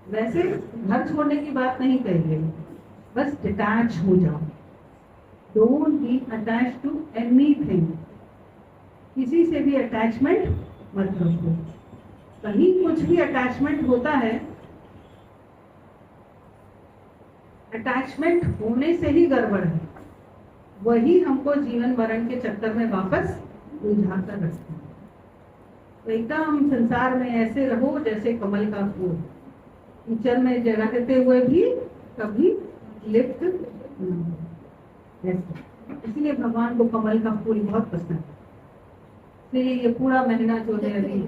वैसे घर छोड़ने की बात नहीं कही गई, बस डिटैच हो जाओ। Don't be attach to anything, किसी से भी अटैचमेंट मत रखो। कहीं कुछ भी अटैचमेंट होता है, अटैचमेंट होने से ही गड़बड़ है, वही हमको जीवन मरण के चक्कर में वापस उलझा कर रखता है। तो एकदम संसार में ऐसे रहो जैसे कमल का फूल, कीचड़ में रहते हुए भी कभी लिप्त न हो। इसलिए भगवान को कमल का फूल बहुत पसंद है, इसलिए ये पूरा महीना जो है अभी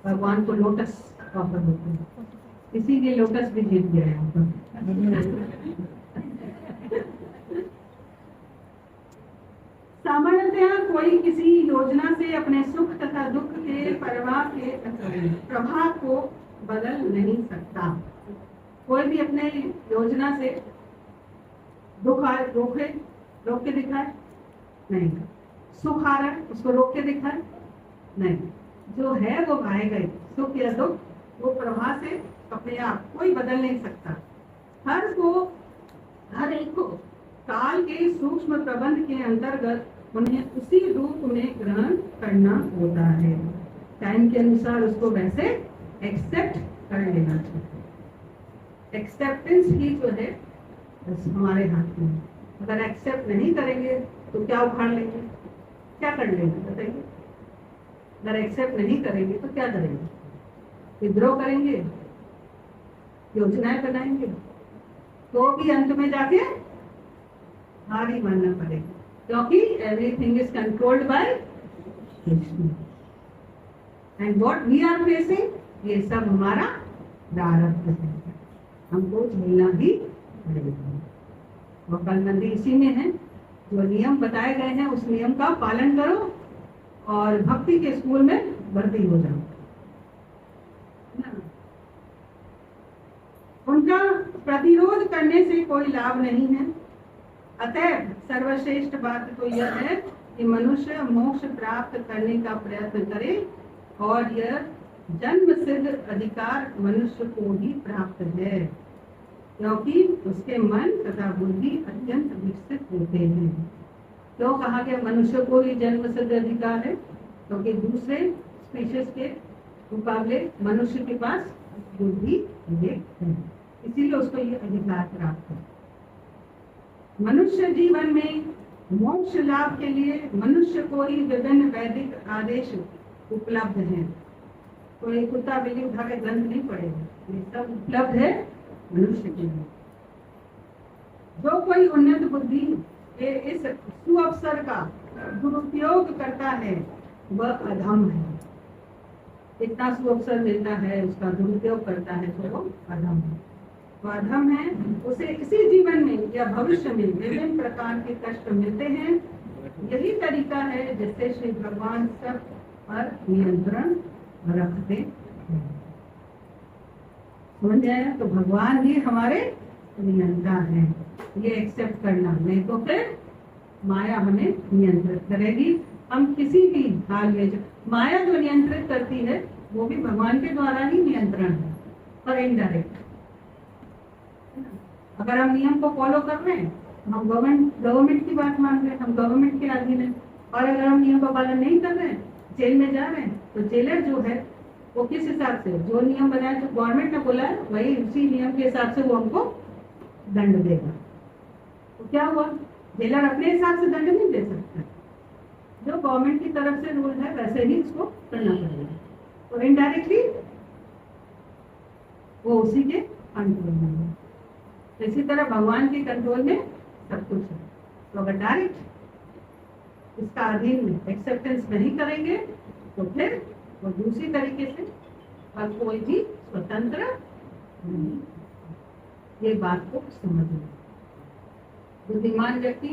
भगवान को लोटस ऑफर होते हैं, इसीलिए लोटस भी जीत गया यहाँ पर। सामान्यतः कोई किसी योजना से अपने सुख तथा दुख के प्रभाव को बदल नहीं सकता। कोई भी अपने योजना से दुख रोक के दिखाए नहीं, सुख आ रहा है उसको रोक के दिखाए नहीं, जो है वो आएगा ही। सुख या दुख वो प्रवाह से अपने आप कोई बदल नहीं सकता। हर एक को काल के सूक्ष्म प्रबंध के अंतर्गत उन्हें उसी रूप में ग्रहण करना होता है। टाइम के अनुसार उसको वैसे एक्सेप्ट कर लेना चाहिए। एक्सेप्टेंस ही जो है बस हमारे हाथ में। अगर एक्सेप्ट नहीं करेंगे तो क्या उखाड़ लेंगे, क्या कर लेंगे बताइए। अगर एक्सेप्ट नहीं करेंगे तो क्या करेंगे, विद्रोह करेंगे, योजनाएं बनाएंगे, तो भी अंत में जाके हार ही मानना पड़ेगा, क्योंकि everything is controlled by Krishna. And what we are facing, ये सब हमारा प्रारब्ध है, हमको झेलना ही पड़ेगा। और कल मंदिर इसी में है, जो नियम बताए गए हैं उस नियम का पालन करो और भक्ति के स्कूल में भर्ती हो जाओ। उनका प्रतिरोध करने से कोई लाभ नहीं है। अतः सर्वश्रेष्ठ बात तो यह है कि मनुष्य मोक्ष प्राप्त करने का प्रयत्न करे, और यह जन्म सिद्ध अधिकार मनुष्य को ही प्राप्त है, क्योंकि उसके मन तथा बुद्धि अत्यंत विकसित होते हैं। क्यों कहा गया मनुष्य को ही जन्म सिद्ध अधिकार है? क्योंकि दूसरे स्पीशीज के मुकाबले मनुष्य के पास बुद्धि विवेक है, इसीलिए उसको ये अधिकार प्राप्त है। मनुष्य जीवन में मोक्ष लाभ के लिए मनुष्य को ही विभिन्न वैदिक आदेश उपलब्ध हैं। कोई कुत्ता बिल्ली उठा के ग्रंथ नहीं पड़ेगा, ये सब उपलब्ध है मनुष्य के लिए। जो कोई उन्नत बुद्धि के इस सुअवसर का दुरुपयोग करता है वह अधम है। इतना सुअवसर मिलता है उसका दुरुपयोग करता है तो वो अधम है। वो अधम है, उसे इसी जीवन में या भविष्य में विभिन्न प्रकार के कष्ट मिलते हैं। यही तरीका है जिससे श्री भगवान सब पर नियंत्रण रखते हैं। समझ आया? तो भगवान ही हमारे नियंता है, ये एक्सेप्ट करना, नहीं तो फिर माया हमें नियंत्रित करेगी। हम किसी भी हाल में माया जो नियंत्रित करती है वो भी भगवान के द्वारा ही नियंत्रण है, और इनडायरेक्ट। अगर हम नियम को फॉलो कर रहे हैं, हम गवर्नमेंट की बात मान रहे हैं, हम गवर्नमेंट के अधीन है, और अगर हम नियम का पालन नहीं कर रहे हैं, जेल में जा रहे हैं, तो जेलर जो है वो किस हिसाब से, जो नियम बनाया जो गवर्नमेंट ने बोला है वही उसी नियम के हिसाब से वो हमको दंड देगा। तो क्या हुआ, जेलर अपने हिसाब से दंड नहीं दे सकता, जो गवर्नमेंट की तरफ से रूल है वैसे ही उसको करना पड़ेगा। तो इनडायरेक्टली वो उसी के कंट्रोल में है। तो इसी तरह भगवान के कंट्रोल में सब कुछ है। तो अगर डायरेक्ट इसका अधीन एक्सेप्टेंस नहीं करेंगे तो फिर वो दूसरी तरीके से और कोई भी स्वतंत्र नहीं। ये बात को समझना। बुद्धिमान व्यक्ति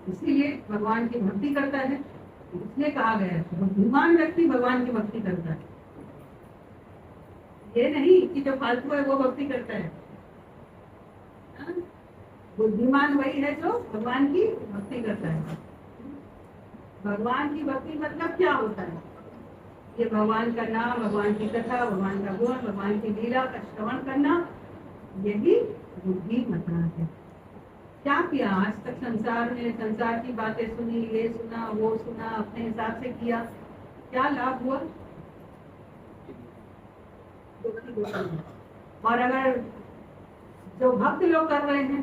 इसीलिए भगवान की भक्ति करता है, इसलिए कहा गया है बुद्धिमान व्यक्ति भगवान की भक्ति करता है। ये नहीं कि जो फालतू है वो भक्ति करता है। बुद्धिमान वही है जो भगवान की भक्ति करता है। भगवान की भक्ति मतलब क्या होता है? ये भगवान का नाम, भगवान की कथा, भगवान का गुण, भगवान की लीला का श्रवण करना, यही बुद्धिमत्ता है। क्या किया आज तक संसार में? संसार की बातें सुनी, ये सुना, वो सुना, अपने हिसाब से किया, क्या लाभ हुआ? और अगर जो भक्त लोग कर रहे हैं,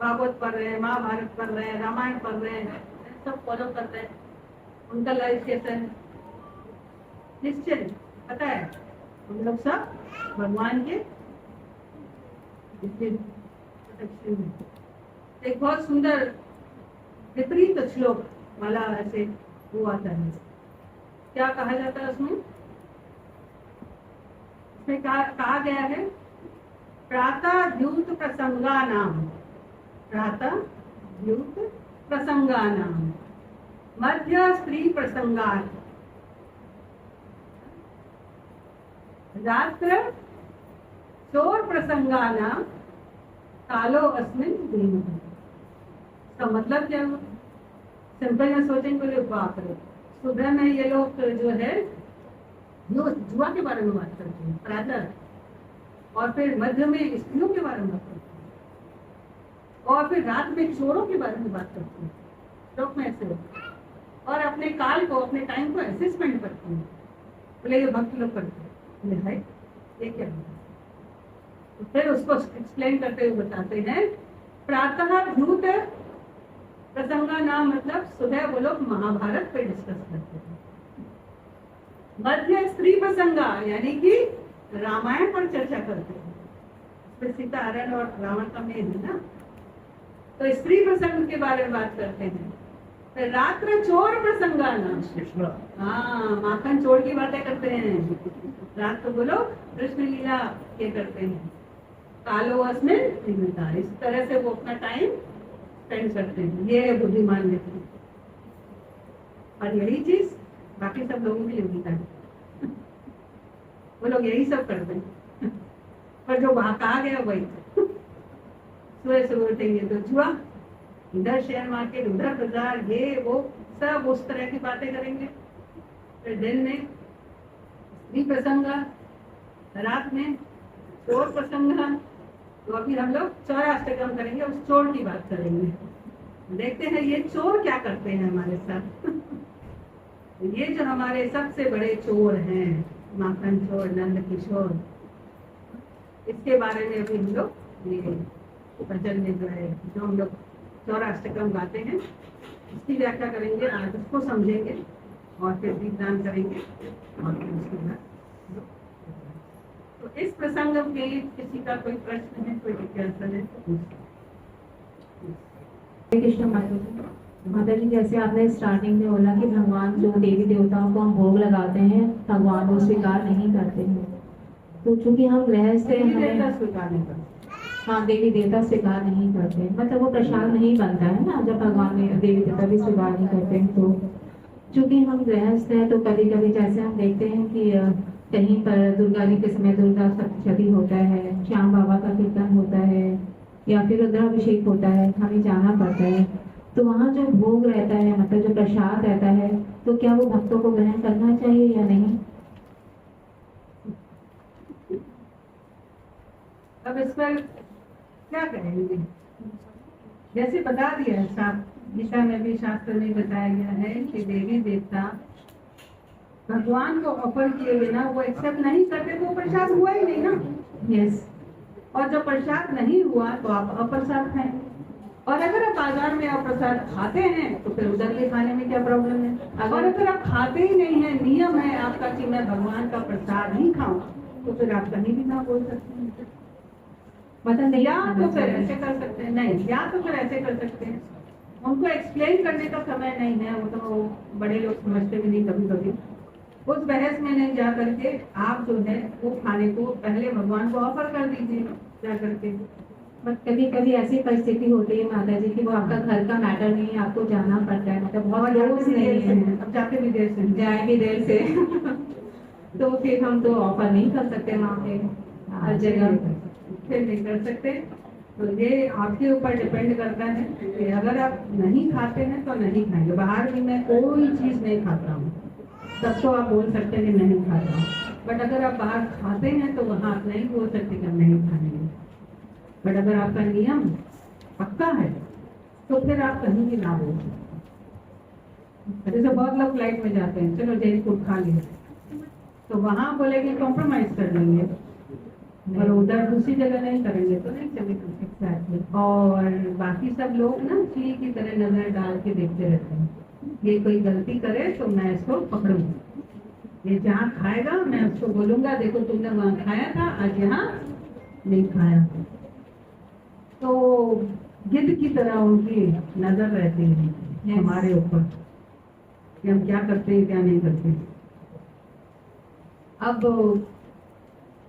भागवत पढ़ रहे हैं, महाभारत पढ़ रहे हैं, रामायण पढ़ रहे हैं, सब फॉलो कर रहे हैं, उनका लाइफ कैसा है? निश्चित पता है, हम लोग सब भगवान के एक बहुत सुंदर विपरीत श्लोक वाला ऐसे वो आता है। क्या कहा जाता है उसमें? उसमें कहा गया है, प्रातः द्यूत प्रसंगा नाम, प्रातः द्यूत प्रसंगा नाम, मध्य स्त्री प्रसंगात, रात्र चोर प्रसंगा नाम, कालो अस्मिन दिन। इसका मतलब क्या हुआ? सिंपल में सोचेंगे लोग, बाप रे, सुबह में ये लोग जो है जुआ के बारे में बात करते हैं प्रातः, और फिर मध्य में स्त्रियों के बारे में बात करते हैं, और फिर रात में चोरों के बारे में बात करते हैं। लोग में ऐसे और अपने काल को, अपने टाइम को ऐसे स्पेंड करते हैं। बोले ये भक्त लोग करते हैं, बोले भाई ये क्या है? तो फिर उसको एक्सप्लेन करते हुए बताते हैं, प्रातः द्यूत प्रसंगा नाम मतलब सुबह वो लोग महाभारत पे डिस्कस करते हैं। मध्य स्त्री प्रसंगा यानी कि रामायण पर चर्चा करते हैं। फिर सीता हरण और रावण का मेल है ना, तो स्त्री प्रसंग के बारे में बात करते हैं। फिर रात्र चोर प्रसंगा नाम, हाँ माखन चोर की बातें करते हैं। रात को बोलो कृष्ण लीला ये करते हैं। कालो अस्मिन निमित्ता, इस तरह से वो अपना टाइम स्पेंड करते हैं। ये है बुद्धिमान व्यक्ति। और यही चीज बाकी सब लोगों के लिए होता है। वो लोग यही सब करते हैं, पर जो वहां कहा गया वही सुबह सुबह उठेंगे तो जुआ, इधर शेयर मार्केट, उधर बाजार, ये वो सब उस तरह की बातें करेंगे। फिर दिन में स्त्री प्रसंग, रात में चोर प्रसंग। तो अभी हम लोग चौराष्टकम करेंगे, उस चोर की बात करेंगे। देखते हैं ये चोर क्या करते हैं हमारे साथ। ये जो हमारे सबसे बड़े चोर हैं, माखन चोर, नंद किशोर, इसके बारे में अभी हम लोग ये भजन में जो है, जो हम लोग चौराष्टकम गाते हैं, इसकी व्याख्या करेंगे। आज उसको समझेंगे और फिर दीपदान करेंगे और फिर उसके बाद। तो इस प्रसंग में किसी का कोई प्रश्न है, कोई जिज्ञासा है? कृष्ण माता जी, जैसे आपने स्टार्टिंग में बोला कि भगवान जो देवी देवताओं को हम भोग लगाते हैं, भगवान वो स्वीकार नहीं करते हैं। तो चूंकि हम गृहस्थ हैं, हमें स्वीकार नहीं करते। हाँ देवी देवता स्वीकार नहीं करते, मतलब वो प्रसाद नहीं बनता है ना, जब भगवान ने देवी देवता भी स्वीकार नहीं करते हैं। तो चूंकि हम गृहस्थ हैं, तो कभी कभी जैसे हम देखते हैं कि कहीं पर दुर्गा जी के समय दुर्गा सप्तशती होता है, श्याम बाबा का कीर्तन होता है, या फिर रुद्राभिषेक होता है, हमें जाना पड़ता है। तो वहाँ जो भोग रहता है, मतलब जो प्रसाद रहता है, तो क्या वो भक्तों को ग्रहण करना चाहिए या नहीं? अब इस पर क्या करेंगे? जैसे बता दिया है, गीता में भी शास्त्र में बताया गया है कि देवी देवता भगवान को ऑफर किए बिना वो एक्सेप्ट नहीं करते, तो प्रसाद हुआ ही नहीं ना। यस। और जब प्रसाद नहीं हुआ तो आप अप्रसाद खाएं, और अगर आप बाजार में अप्रसाद खाते हैं तो फिर उधर के खाने में क्या प्रॉब्लम है? और अगर आप खाते ही नहीं है, नियम है आपका कि मैं भगवान का प्रसाद ही खाऊं, तो फिर आप कहीं भी ना बोल सकते हैं। मतलब या तो फिर ऐसे कर सकते हैं, नहीं या तो फिर ऐसे कर सकते हैं, उनको एक्सप्लेन करने का समय नहीं है, वो तो बड़े लोग समझते भी नहीं कभी कभी। उस बहस में नहीं जा करके आप जो है वो खाने को पहले भगवान को ऑफर कर दीजिए जा करके। बट कभी कभी ऐसी परिस्थिति होती है माता जी कि वो आपका घर का मैटर नहीं है, आपको जाना पड़ता है, मतलब बहुत रोज नहीं है, अब जाके भी देर से जाए भी देर से तो फिर हम तो ऑफर नहीं कर सकते वहाँ पे हर जगह। एक्सटेंड नहीं कर सकते। तो ये आपके ऊपर डिपेंड करता है कि अगर आप नहीं खाते हैं तो नहीं खाएंगे। बाहर भी मैं कोई चीज़ नहीं खाता हूँ, तब तो आप बोल सकते हैं कि नहीं खाता हूँ, बट अगर आप बाहर खाते हैं तो वहाँ आप नहीं बोल सकते कि हम नहीं खाएंगे। बट अगर आपका नियम पक्का है तो फिर आप कहीं भी ना बोल सकते। जैसे बहुत लोग फ्लाइट में जाते हैं, चलो जैन फूड खा लिया, तो वहाँ बोलेंगे कॉम्प्रोमाइज कर लेंगे, और उधर दूसरी जगह नहीं करेंगे तो नहीं चलेगा। एग्जैक्टली। और बाकी सब लोग ना चील की तरह नजर डाल के देखते रहते हैं, ये कोई गलती करे तो मैं इसको पकड़ूंगा, ये जहाँ खाएगा मैं उसको बोलूंगा देखो तुमने वहाँ खाया था, आज यहाँ नहीं खाया। तो गिद्ध की तरह उनकी नजर रहती है हमारे ऊपर कि हम क्या करते हैं क्या नहीं करते। अब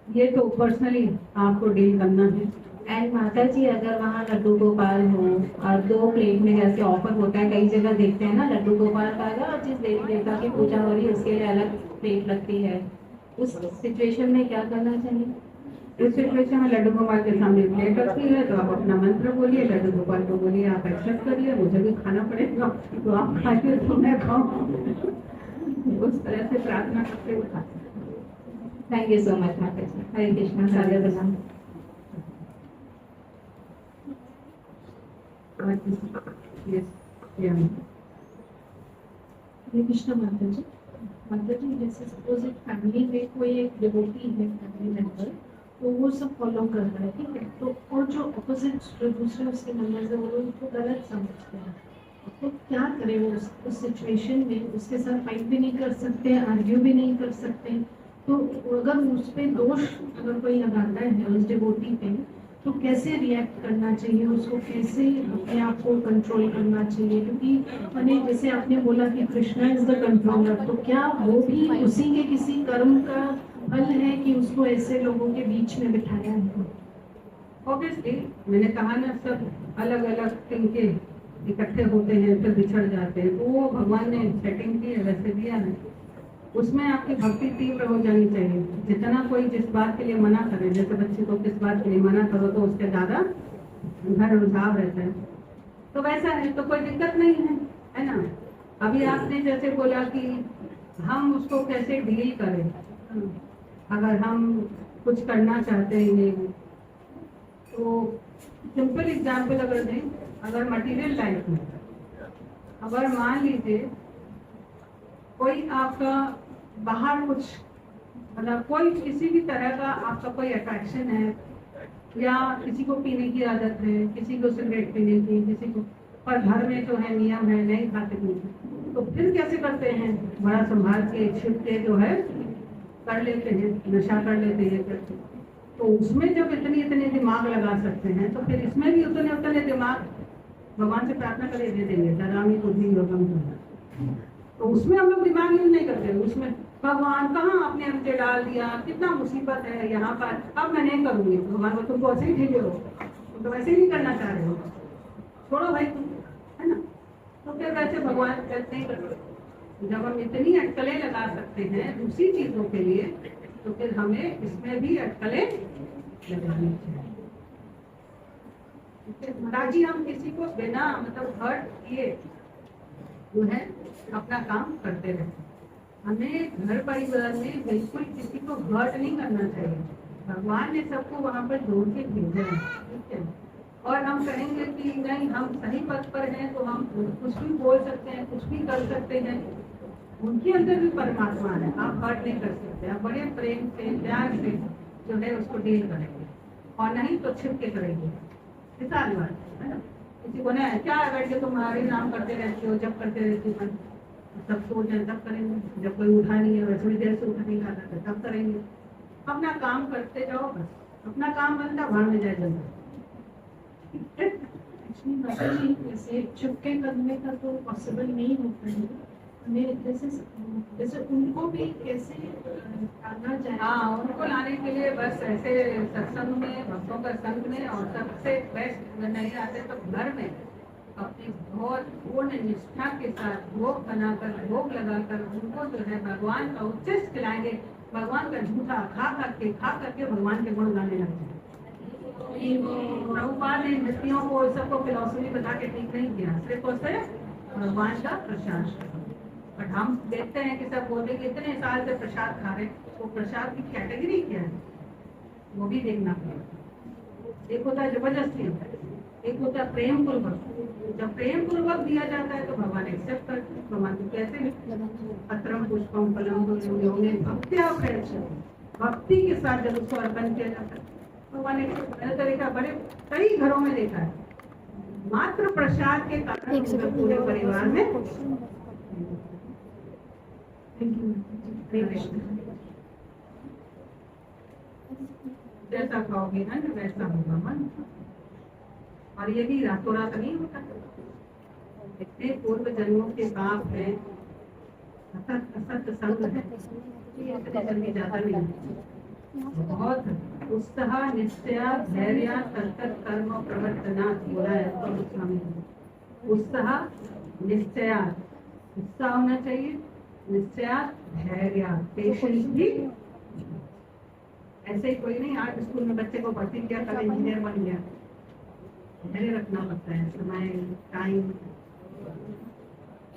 ये तो पर्सनली आपको डील करना है। एंड माता जी अगर वहाँ लड्डू गोपाल हो और 2 प्लेट में जैसे ऑफर होता है, कई जगह देखते हैं ना, लड्डू गोपाल का अलग और जिस देवी देवता की पूजा हो रही है उसके लिए अलग प्लेट लगती है, उस सिचुएशन में क्या करना चाहिए? इस सिचुएशन में लड्डू गोपाल के सामने प्लेट रखी है तो आप अपना मंत्र बोलिए, लड्डू गोपाल को बोलिए आप एक्सेप्ट करिए, मुझे भी खाना पड़ेगा तो आप खाइए तो मैं खाऊं। उस तरह से प्रार्थना करते हुए खाते। थैंक यू सो मच माता जी। हरे कृष्णा। सारे बना Yes, yeah. हरे कृष्णा माता जी। माता जी जैसे सपोज एक फैमिली में कोई एक डिवोटी है, फैमिली मेंबर, तो वो सब फॉलो कर रहा है, ठीक है, तो और जो अपोजिट जो दूसरे उसके मेंबर्स है वो लोग उसको गलत समझते हैं, तो क्या करें वो उस सिचुएशन में? उसके साथ फाइट भी नहीं कर सकते, आर्ग्यू भी नहीं कर सकते, तो अगर उस पर दोष अगर कोई लगाता है उस डिवोटी पे, तो कैसे रिएक्ट करना चाहिए, उसको कैसे अपने आप को कंट्रोल करना चाहिए? क्योंकि मैंने जैसे आपने बोला कि कृष्णा इज द कंट्रोलर, तो क्या वो भी उसी के किसी कर्म का फल है कि उसको ऐसे लोगों के बीच में बिठाया है? ऑब्वियसली मैंने कहा ना, सब अलग अलग तिनके इकट्ठे होते हैं फिर बिछड़ जाते हैं, तो वो भगवान ने सेटिंग की है, वैसे दिया है। उसमें आपकी भक्ति तीव्र हो जानी चाहिए। जितना कोई जिस बात के लिए मना करे, जैसे बच्चे को किस बात के लिए मना करो तो उसके ज्यादा घर रुझाव रहता है, तो वैसा है तो कोई दिक्कत नहीं है ना। अभी आपने जैसे बोला कि हम उसको कैसे डील करें, अगर हम कुछ करना चाहते हैं, तो सिंपल एग्जाम्पल अगर दें, अगर मटेरियल लाइफ में अगर मान लीजिए कोई आपका बाहर कुछ मतलब कोई किसी भी तरह का आपका कोई अट्रैक्शन है, या किसी को पीने की आदत है, किसी को सिगरेट पीने की, किसी को, पर घर में जो है नियम है नहीं खाते पीते, तो फिर कैसे करते हैं? बड़ा संभाल के छिप के जो है कर लेते हैं, नशा कर लेते हैं करके। तो उसमें जब इतने दिमाग लगा सकते हैं तो फिर इसमें भी उतने दिमाग भगवान से प्रार्थना करे दे देंगे, दरामी बुद्धि योगम। तो उसमें हम लोग दिमाग यूज नहीं करते, उसमें भगवान कहाँ आपने हमसे डाल दिया, कितना मुसीबत है यहाँ पर, अब मैं नहीं करूँगी। भगवान को तुमको ऐसे ही भेजे हो, तुम तो वैसे ही नहीं करना चाह रहे हो, छोड़ो भाई तुम, है ना। तो फिर वैसे भगवान नहीं करते। जब हम इतनी अटकलें लगा सकते हैं दूसरी चीजों के लिए, तो फिर हमें इसमें भी अटकलें लगानी चाहिए। ताकि हम किसी को बिना मतलब हर्ट किए जो है अपना काम करते रहे। हमें घर परिवार में बिल्कुल किसी को हर्ट नहीं करना चाहिए। भगवान ने सबको वहाँ पर जोड़ के भेजा है, ठीक है। और हम कहेंगे कि नहीं हम सही पथ पर हैं तो हम कुछ भी बोल सकते हैं, कुछ भी कर सकते हैं। उनके अंदर भी परमात्मा है, आप हर्ट नहीं कर सकते। आप बड़े प्रेम से प्यार से जो है उसको डील करेंगे, और नहीं तो छिप के करेंगे। सारी बात है ना। किसी को ना क्या बैठ के तुम्हारे नाम करते रहते हो, जब करते रहते हो, सब सोच है तब करेंगे। जब कोई उठा नहीं है, वैसे भी देर से उठा नहीं खाता था तब करेंगे। अपना काम करते जाओ, बस अपना काम बनता भाड़ में जाए जल्दी। एक्चुअली माता जी जैसे चुपके करने का तो पॉसिबल नहीं होता है, हमें जैसे उनको भी कैसे आना चाहिए? हाँ, उनको लाने के लिए बस ऐसे सत्संग में, भक्तों का संग में, और सबसे बेस्ट अगर नहीं आते तो घर में अपनी बहुत पूर्ण निष्ठा के साथ भोग बनाकर, भोग लगाकर उनको जो है भगवान का उच्चिष्ट खिलाएंगे। भगवान का झूठा खा करके भगवान के गुण गाने लगते हैं। कि प्रभुपाद ने नृत्यों को सबको फिलॉसफी बता के ठीक नहीं किया, सिर्फ और सिर्फ भगवान का प्रसाद। बट हम देखते हैं कि सब बोलते कि इतने साल से प्रसाद खा रहे, तो प्रसाद की कैटेगरी क्या है वो भी देखना पड़ेगा। एक होता है जबरदस्ती, एक होता है प्रेम पूर्वक। जब प्रेम पूर्वक दिया जाता है तो भगवान एक्सेप्ट करते हैं। भगवान को कैसे पत्रम पुष्पम फलम भक्त्या प्रयच्छति, भक्ति के साथ जब उसको अर्पण किया जाता है भगवान एक्सेप्ट। मैंने तो देखा, बड़े कई घरों में देखा है, मात्र प्रसाद के कारण पूरे परिवार में जैसा खाओगे ना वैसा होगा मन। और ये भी रातों रात नहीं होता, इतने पूर्व जन्मों के पाप है, असत संग है, ये इतने जल्दी जाता नहीं। बहुत उत्साह निश्चय धैर्य तत्त कर्म प्रवर्तना बोला है तो स्वामी। उत्साह निश्चय, उत्साह होना चाहिए, निश्चय धैर्य पेशेंस भी। ऐसे ही कोई नहीं आज स्कूल में बच्चे को भर्ती किया कल इंजीनियर बन गया, धैर्य रखना पड़ता है, समय टाइम।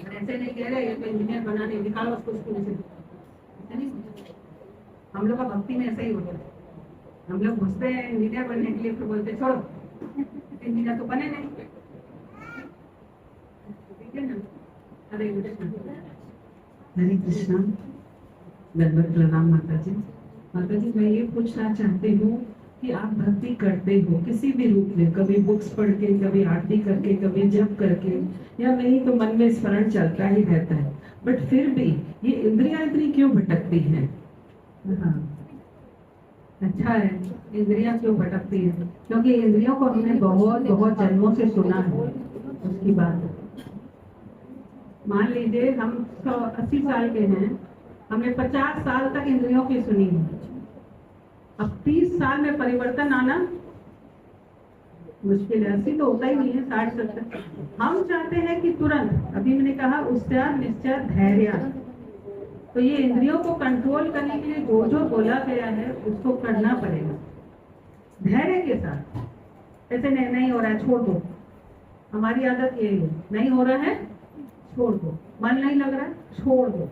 ऐसे नहीं कह रहे तो इंजीनियर बनाने निकालो उसको स्कूल से, नहीं। हम लोग का भक्ति में ऐसा ही होता है, हम लोग घुसते हैं इंजीनियर बनने के लिए, फिर बोलते छोड़ो इंजीनियर तो बने नहीं, ठीक है ना। हरे कृष्ण, हरे कृष्णा। दंडवत प्रणाम माता जी। माता जी मैं ये पूछना चाहती हूँ कि आप भक्ति करते हो किसी भी रूप में, कभी बुक्स पढ़ के, कभी आरती करके, कभी जप करके, या नहीं तो मन में स्मरण चलता ही रहता है, बट फिर भी ये इंद्रियां इतनी क्यों भटकती हैं? हाँ अच्छा है, इंद्रियां क्यों भटकती है? क्योंकि इंद्रियों को हमने बहुत बहुत जन्मों से सुना है उसकी बात। मान लीजिए हम 80 साल के हैं, हमने 50 साल तक इंद्रियों की सुनी है, अब 30 साल में परिवर्तन आना मुश्किल है। 80 तो होता ही नहीं है, 60-70। हम चाहते हैं कि तुरंत, अभी मैंने कहा उत्साह निश्चय धैर्य, तो ये इंद्रियों को कंट्रोल करने के लिए जो जो बोला गया है उसको करना पड़ेगा धैर्य के साथ। ऐसे नहीं हो रहा है छोड़ दो, हमारी आदत यही है, नहीं हो रहा है छोड़ दो, मन नहीं लग रहा है छोड़ दो।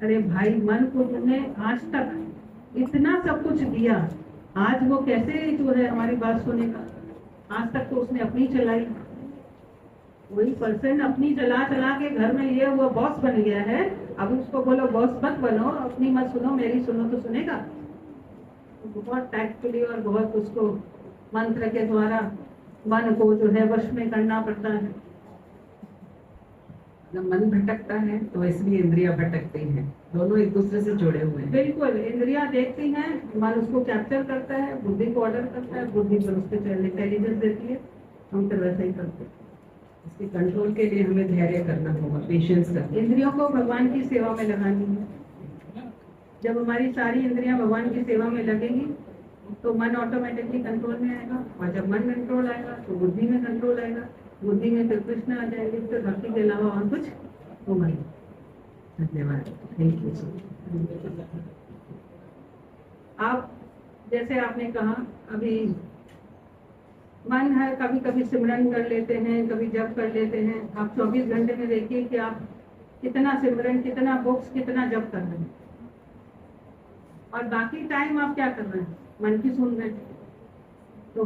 अरे भाई मन को तुमने आज तक इतना सब कुछ दिया, आज वो कैसे जो है हमारी बात सुनेगा? आज तक तो उसने अपनी चलाई, वही पर्सन अपनी चला के घर में ये वो बॉस बन गया है। अब उसको बोलो बॉस मत बनो, अपनी मत सुनो, मेरी सुनो तो सुनेगा? बहुत टैक्टफुली और बहुत उसको मंत्र के द्वारा मन को जो है वश में करना पड़ता है। जब मन भटकता है तो इसलिए इंद्रियां भटकती हैं, दोनों एक दूसरे से जुड़े हुए हैं। बिल्कुल, इंद्रियां देखती हैं, मन उसको कैप्चर करता है, बुद्धि को ऑर्डर करता है, बुद्धि पर उसके इंटेलिजेंस देती है, हम फिर वैसा ही करते हैं। इसके कंट्रोल के लिए हमें धैर्य करना होगा, पेशेंस करना। इंद्रियों को भगवान की सेवा में लगानी है। जब हमारी सारी इंद्रियां भगवान की सेवा में लगेंगी तो मन ऑटोमेटिकली कंट्रोल में आएगा, और जब मन कंट्रोल आएगा तो बुद्धि में कंट्रोल आएगा, बुद्धि में फिर कृष्ण आ जाएंगे, फिर भक्ति के अलावा और कुछ होगा नहीं। धन्यवाद, थैंक यू। आप जैसे आपने कहा अभी मन है, कभी कभी सिमरन कर लेते हैं, कभी जप कर लेते हैं। आप 24 घंटे में देखिए कि आप कितना सिमरन, कितना बुक्स, कितना जप कर रहे हैं, और बाकी टाइम आप क्या कर रहे हैं? मन की सुन रहे हैं। तो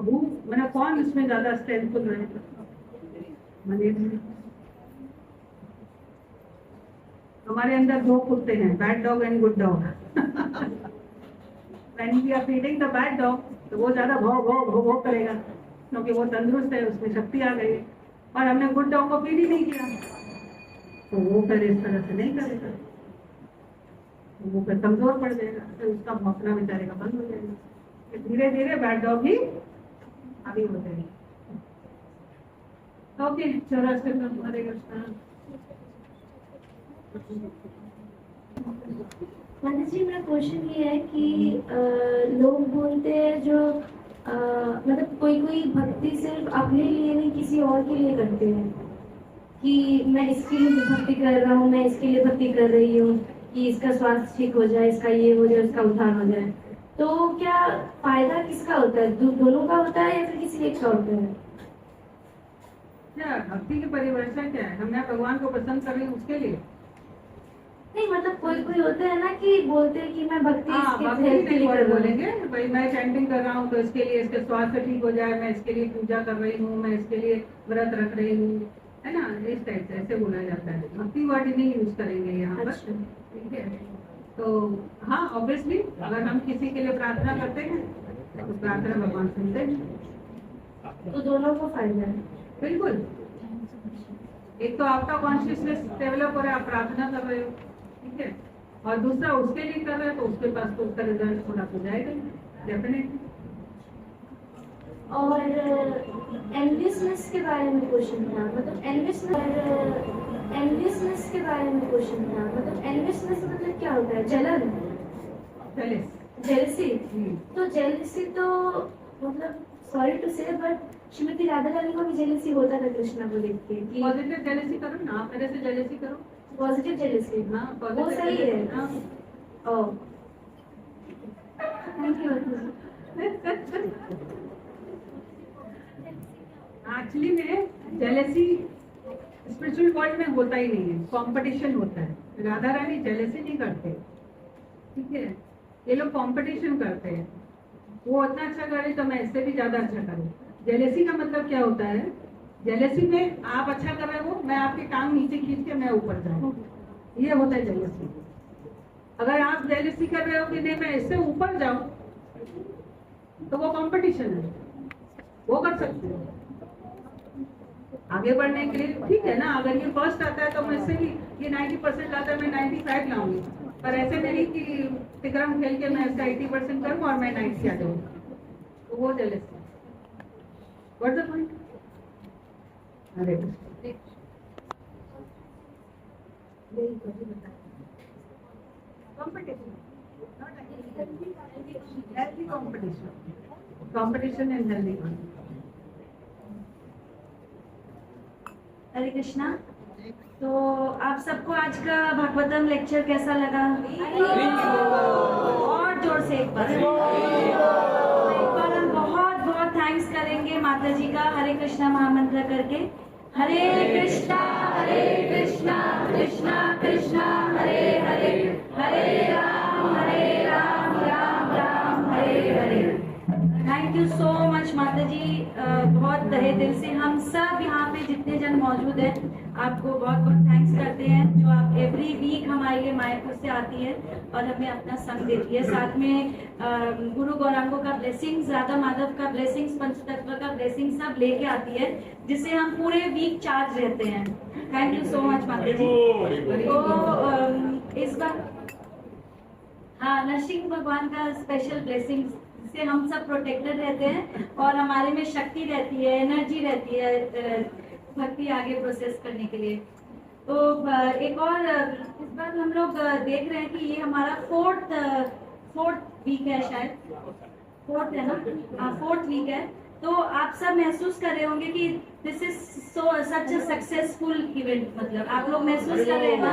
मैंने कौन इसमें ज्यादा स्ट्रेंथफुल रहेगा? हमारे अंदर दो कुत्ते हैं, bad dog and good dog. When we are feeding the bad dog तो वो ज्यादा भौ करेगा क्योंकि वो तंदुरुस्त है, उसमें शक्ति आ गई है, और हमने गुड डॉग को फीड ही नहीं किया तो वो फिर इस तरह से नहीं करेगा, वो फिर कमजोर पड़ जाएगा, फिर उसका भौंकना बेचारे का बंद हो जाएगा। धीरे धीरे बैड डॉग ही आगे हो जाएगी। ओके, हरे कृष्ण। माता जी मेरा क्वेश्चन ये है कि लोग बोलते हैं जो मतलब कोई भक्ति सिर्फ अपने लिए नहीं किसी और के लिए करते हैं, कि मैं इसके लिए भक्ति कर रहा हूँ, मैं इसके लिए भक्ति कर रही हूँ कि इसका स्वास्थ्य ठीक हो जाए, इसका ये हो जाए, इसका उद्धार हो जाए। तो क्या फायदा किसका होता है, दोनों का होता है या फिर किसी एक का होता है? क्या भक्ति की परिभाषा क्या है? हमने भगवान को पसंद कर रहे हैं उसके लिए। नहीं मतलब कोई कोई होते हैं ना कि बोलते हैं कि मैं भक्ति हाँ, इसके भक्ति हेल्प के नहीं लिए कर रहा हूँ। बोलेंगे भाई मैं चैंटिंग कर रहा हूँ तो इसके लिए, इसके स्वास्थ्य ठीक हो जाए, मैं इसके लिए पूजा कर रही हूँ, मैं इसके लिए व्रत रख रही हूँ, है ना, इस टाइप से ऐसे बोला जाता है। भक्ति वर्ड नहीं यूज करेंगे यहाँ पर, अच्छा। ठीक है। तो हाँ, ऑब्वियसली अगर हम किसी के लिए प्रार्थना करते हैं तो प्रार्थना भगवान सुनते हैं। तो दोनों को फायदा है। बिल्कुल, एक तो आपका कॉन्शियसनेस डेवलप हो रहा है, आप प्रार्थना कर रहे हो, ठीक है, और दूसरा उसके लिए कर रहे हो तो उसके पास तो उसका रिजल्ट थोड़ा हो जाएगा डेफिनेटली। और एनवियसनेस के बारे में क्वेश्चन था, मतलब एनवियसनेस के बारे में क्वेश्चन था, मतलब एनवियसनेस मतलब क्या होता है? जलन, जेलसी। तो जेलसी तो मतलब सॉरी टू से बट श्रीमती राधा रानी को भी जेलसी होता था कृष्णा को देख के कि पॉजिटिव जेलसी करो ना, आप मेरे से जेलसी करो। पॉजिटिव जेलसी, हाँ, वो positive सही jealousy, है। हाँ। Oh thank you. एक्चुअली में जेलसी स्पिरिचुअल वर्ल्ड में होता ही नहीं है, कंपटीशन होता है। राधा रानी जेलसी नहीं करते, ठीक है, ये लोग कंपटीशन करते हैं, वो उतना अच्छा करे तो मैं इससे भी ज्यादा अच्छा करूँ। जेलसी का मतलब क्या होता है? जेलसी में आप अच्छा कर रहे हो, मैं आपकी टांग नीचे खींच के मैं ऊपर जाऊँ, ये होता है जेलसी। अगर आप जेलसी कर रहे हो कि नहीं मैं इससे ऊपर जाऊं, तो वो कंपटीशन है, वो कर सकते हो आगे बढ़ने के लिए, ठीक है ना। अगर ये फर्स्ट आता है तो मैं इससे भी, ये 90% आता है मैं 95 लाऊंगी, पर ऐसे नहीं कि तिकरम खेल के मैं इसका 80% करूँ और मैं 90 आ जाऊँ, तो वो जेलसी। What's the point? अरे competition and healthy one. हरे कृष्णा। तो आप सबको आज का भागवतम लेक्चर कैसा लगा? और जोर से एक बार हम बहुत बहुत थैंक्स करेंगे माता जी का हरे कृष्णा महामंत्र करके। हरे Krishna Krishna Krishna Hare Hare, Hare Ram Ram Ram Hare Hare. Thank you so much माता जी, बहुत तहे दिल से हम सब यहाँ पे जितने जन मौजूद हैं आपको बहुत बहुत थैंक्स करते हैं, जो आप एवरी वीक हमारे लिए मायापुर से आती है और हमें अपना संग देती है। साथ में गुरु गौरांगों का ब्लेसिंग्स, राधा माधव का ब्लेसिंग्स, पंचतत्व का ब्लेसिंग सब लेके आती है, जिससे हम पूरे वीक चार्ज रहते हैं। थैंक यू सो मच माता जी। तो इस बार हाँ, नरसिंह भगवान का स्पेशल ब्लेसिंग्स से हम सब प्रोटेक्टेड रहते हैं और हमारे में शक्ति रहती है, एनर्जी रहती है भक्ति आगे प्रोसेस करने के लिए। तो एक और इस बार हम लोग देख रहे हैं कि ये हमारा फोर्थ वीक है, शायद फोर्थ है ना, फोर्थ वीक है। तो आप सब महसूस कर रहे होंगे कि this is such a successful event, मतलब आप लोग महसूस कर रहे हैं ना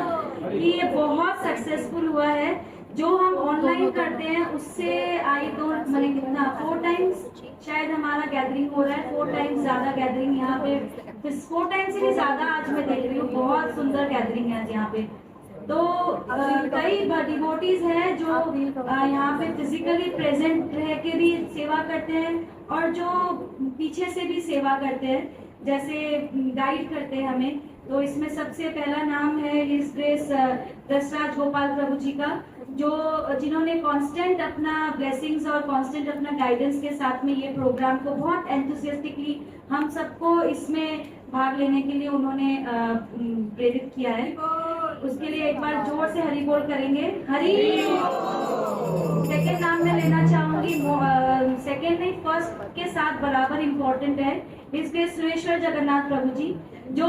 कि ये बहुत सक्सेसफुल हुआ है। जो हम ऑनलाइन करते हैं उससे आई डोंट मतलब कितना 4 टाइम्स शायद हमारा गैदरिंग हो रहा है, 4 टाइम्स ज्यादा गैदरिंग यहाँ पे, 4 टाइम्स से भी ज्यादा आज मैं देख रही हूँ। बहुत सुंदर गैदरिंग है आज यहाँ पे। तो कई डिवोटीज हैं जो यहाँ पे फिजिकली प्रेजेंट रह के भी सेवा करते हैं और जो पीछे से भी सेवा करते हैं, जैसे गाइड करते हैं हमें। तो इसमें सबसे पहला नाम है हिज ग्रेस दशराज गोपाल प्रभु जी का, जिन्होंने कांस्टेंट अपना ब्लेसिंग्स और कांस्टेंट अपना गाइडेंस के साथ में ये प्रोग्राम को बहुत एंथुसियास्टिकली हम सबको इसमें भाग लेने के लिए उन्होंने प्रेरित किया है। उसके लिए एक बार जोर से हरि बोल करेंगे। हरि। सेकेंड नाम मैं लेना चाहूंगी, सेकेंड नहीं फर्स्ट के साथ बराबर इम्पोर्टेंट है, इसके सुरेश्वर जगन्नाथ प्रभु जी, जो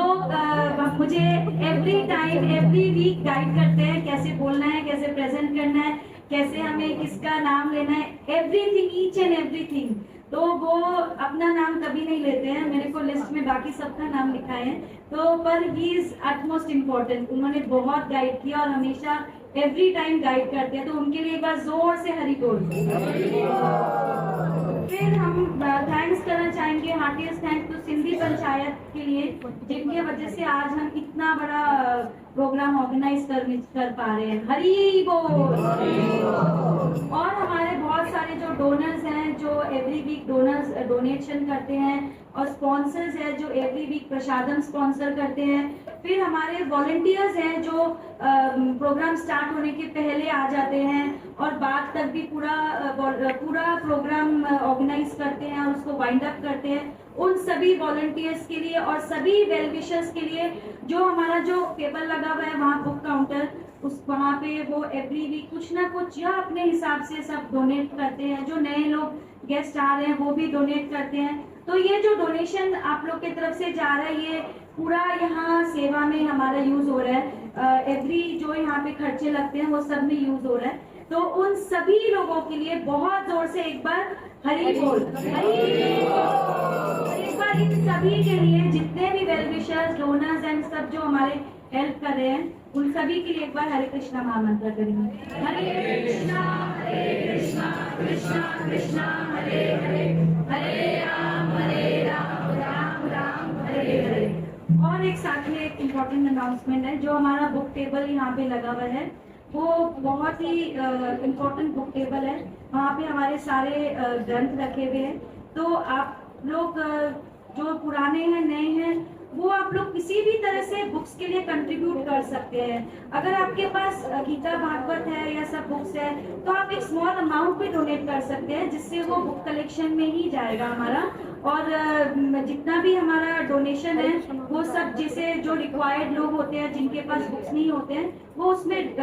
मुझे every time every week guide करते हैं कैसे बोलना है, कैसे प्रेजेंट करना है, कैसे हमें किसका नाम लेना है, एवरीथिंग, ईच एंड एवरीथिंग। तो वो अपना नाम कभी नहीं लेते हैं, मेरे को लिस्ट में बाकी सबका नाम लिखा है, तो पर ही इज अटमोस्ट इम्पोर्टेंट। उन्होंने बहुत गाइड किया और हमेशा एवरी टाइम गाइड करते हैं, तो उनके लिए एक बार जोर से हरि बोल। फिर हम थैंक्स करना चाहेंगे, हार्टिएस्ट थैंक्स तो सिंधी पंचायत के लिए, जिनके वजह से आज हम इतना बड़ा प्रोग्राम ऑर्गेनाइज कर पा रहे हैं। हरि बोल। और हमारे बहुत सारे जो डोनर्स हैं, जो एवरी वीक डोनेशन करते हैं, और स्पॉन्सर्स हैं जो एवरी वीक प्रसादम स्पॉन्सर करते हैं। फिर हमारे वॉलंटियर्स हैं जो प्रोग्राम स्टार्ट होने के पहले आ जाते हैं और बाद तक भी पूरा प्रोग्राम ऑर्गेनाइज करते हैं और उसको वाइंड अप करते हैं। उन सभी वॉलंटियर्स के लिए और सभी वेल विशर्स के लिए, जो हमारा जो टेबल लगा हुआ है वहाँ बुक काउंटर, वहाँ पे वो एवरी वीक कुछ ना कुछ या अपने हिसाब से सब डोनेट करते हैं। जो नए लोग गेस्ट आ रहे हैं वो भी डोनेट करते हैं। तो ये जो डोनेशन आप लोग की तरफ से जा रहा है, ये पूरा यहाँ सेवा में हमारा यूज हो रहा है। एवरी जो यहाँ पे खर्चे लगते हैं वो सब में यूज हो रहा है। तो उन सभी लोगों के लिए बहुत जोर से एक बार हरि बोल। एक बार इन सभी के लिए, जितने भी वेल विशर्स, डोनर्स एंड सब जो हमारे हेल्प कर रहे हैं, उन सभी के लिए एक बार हरे कृष्णा महामंत्र करेंगे। हरे कृष्णा कृष्णा कृष्णा हरे हरे, हरे राम राम राम हरे हरे। और एक साथ में एक इम्पोर्टेंट अनाउंसमेंट है, जो हमारा बुक टेबल यहाँ पे लगा हुआ है वो बहुत ही इम्पोर्टेंट बुक टेबल है। वहाँ पे हमारे सारे ग्रंथ रखे हुए हैं। तो आप लोग जो पुराने हैं, नए हैं, वो आप लोग किसी भी तरह से बुक्स के लिए कंट्रीब्यूट कर सकते हैं। अगर आपके पास गीता भागवत है या सब बुक्स है, तो आप एक स्मॉल अमाउंट भी डोनेट कर सकते हैं, जिससे वो बुक कलेक्शन में ही जाएगा हमारा। और जितना भी हमारा डोनेशन है वो सब, जैसे जो रिक्वायर्ड लोग होते हैं जिनके पास बुक्स नहीं होते हैं, वो उसमें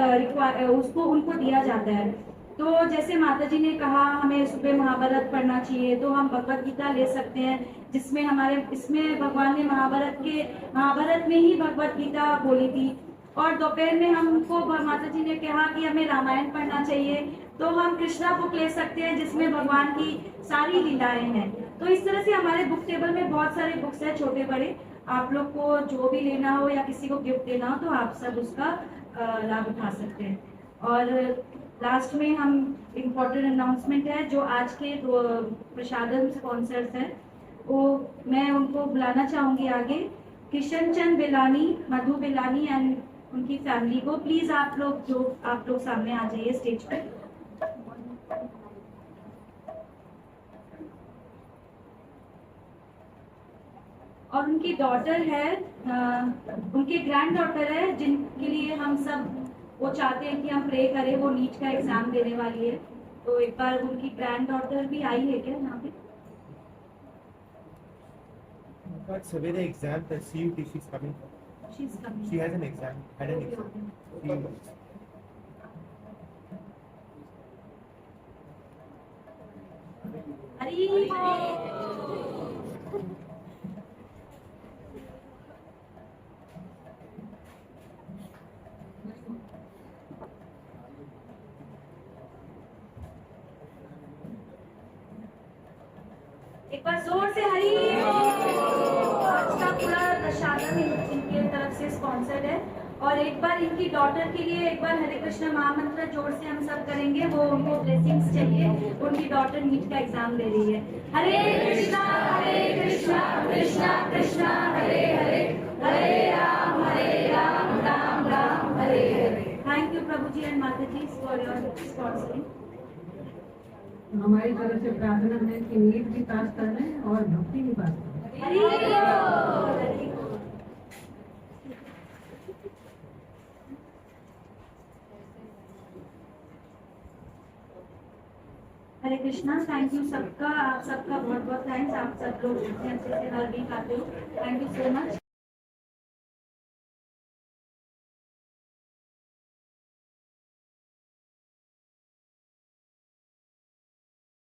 उसको उनको दिया जाता है। तो जैसे माता जी ने कहा हमें सुबह महाभारत पढ़ना चाहिए, तो हम भगवत गीता ले सकते हैं, जिसमें इसमें भगवान ने महाभारत में ही भगवत गीता बोली थी। और दोपहर में हमको माता जी ने कहा कि हमें रामायण पढ़ना चाहिए, तो हम कृष्णा बुक ले सकते हैं, जिसमें भगवान की सारी लीलाएं हैं। तो इस तरह से हमारे बुक टेबल में बहुत सारे बुक्स हैं, छोटे बड़े। आप लोग को जो भी लेना हो या किसी को गिफ्ट देना हो, तो आप सब उसका लाभ उठा सकते हैं। और लास्ट में हम इम्पोर्टेंट अनाउंसमेंट है, जो आज के प्रसादम स्पॉन्सर्स हैं, वो मैं उनको बुलाना चाहूंगी आगे। किशन चंद बिलानी, मधु बिलानी एंड उनकी फैमिली को प्लीज आप लोग सामने आ जाइए स्टेज पे। और उनकी डॉटर है, उनकी ग्रैंड डॉटर है, जिनके लिए हम सब वो चाहते हैं कि हम प्रे करें। वो नीट का एग्जाम देने वाली है, तो एक बार उनकी ग्रैंड डॉटर भी आई है क्या यहाँ पे? But Savera exam, the CUT, she's coming. She's coming. She has an exam. Had an exam. CUT. हरी बोल। एक बार जोर से हरी बोल। आज का पूरा प्रसादम इनके तरफ से स्पॉन्सर्ड है। और एक बार इनकी डॉटर के लिए एक बार हरे कृष्ण महामंत्र जोर से हम सब करेंगे। वो उनको ब्लेसिंग्स चाहिए, उनकी डॉटर नीट का एग्जाम दे रही है। हरे कृष्णा कृष्णा कृष्णा हरे हरे, हरे राम राम राम हरे हरे। थैंक यू प्रभु जी एंड माता जी फॉर योर स्पॉन्सरिंग। हमारी तरफ से प्रार्थना है कि नीट भी पास कर लें और भक्ति भी पास करें। हरी बोल। हरे कृष्णा। थैंक यू सबका, आप सबका बहुत बहुत थैंक्स। आप सब लोग इतने अच्छे से हर वीक आते हो। Thank you so much.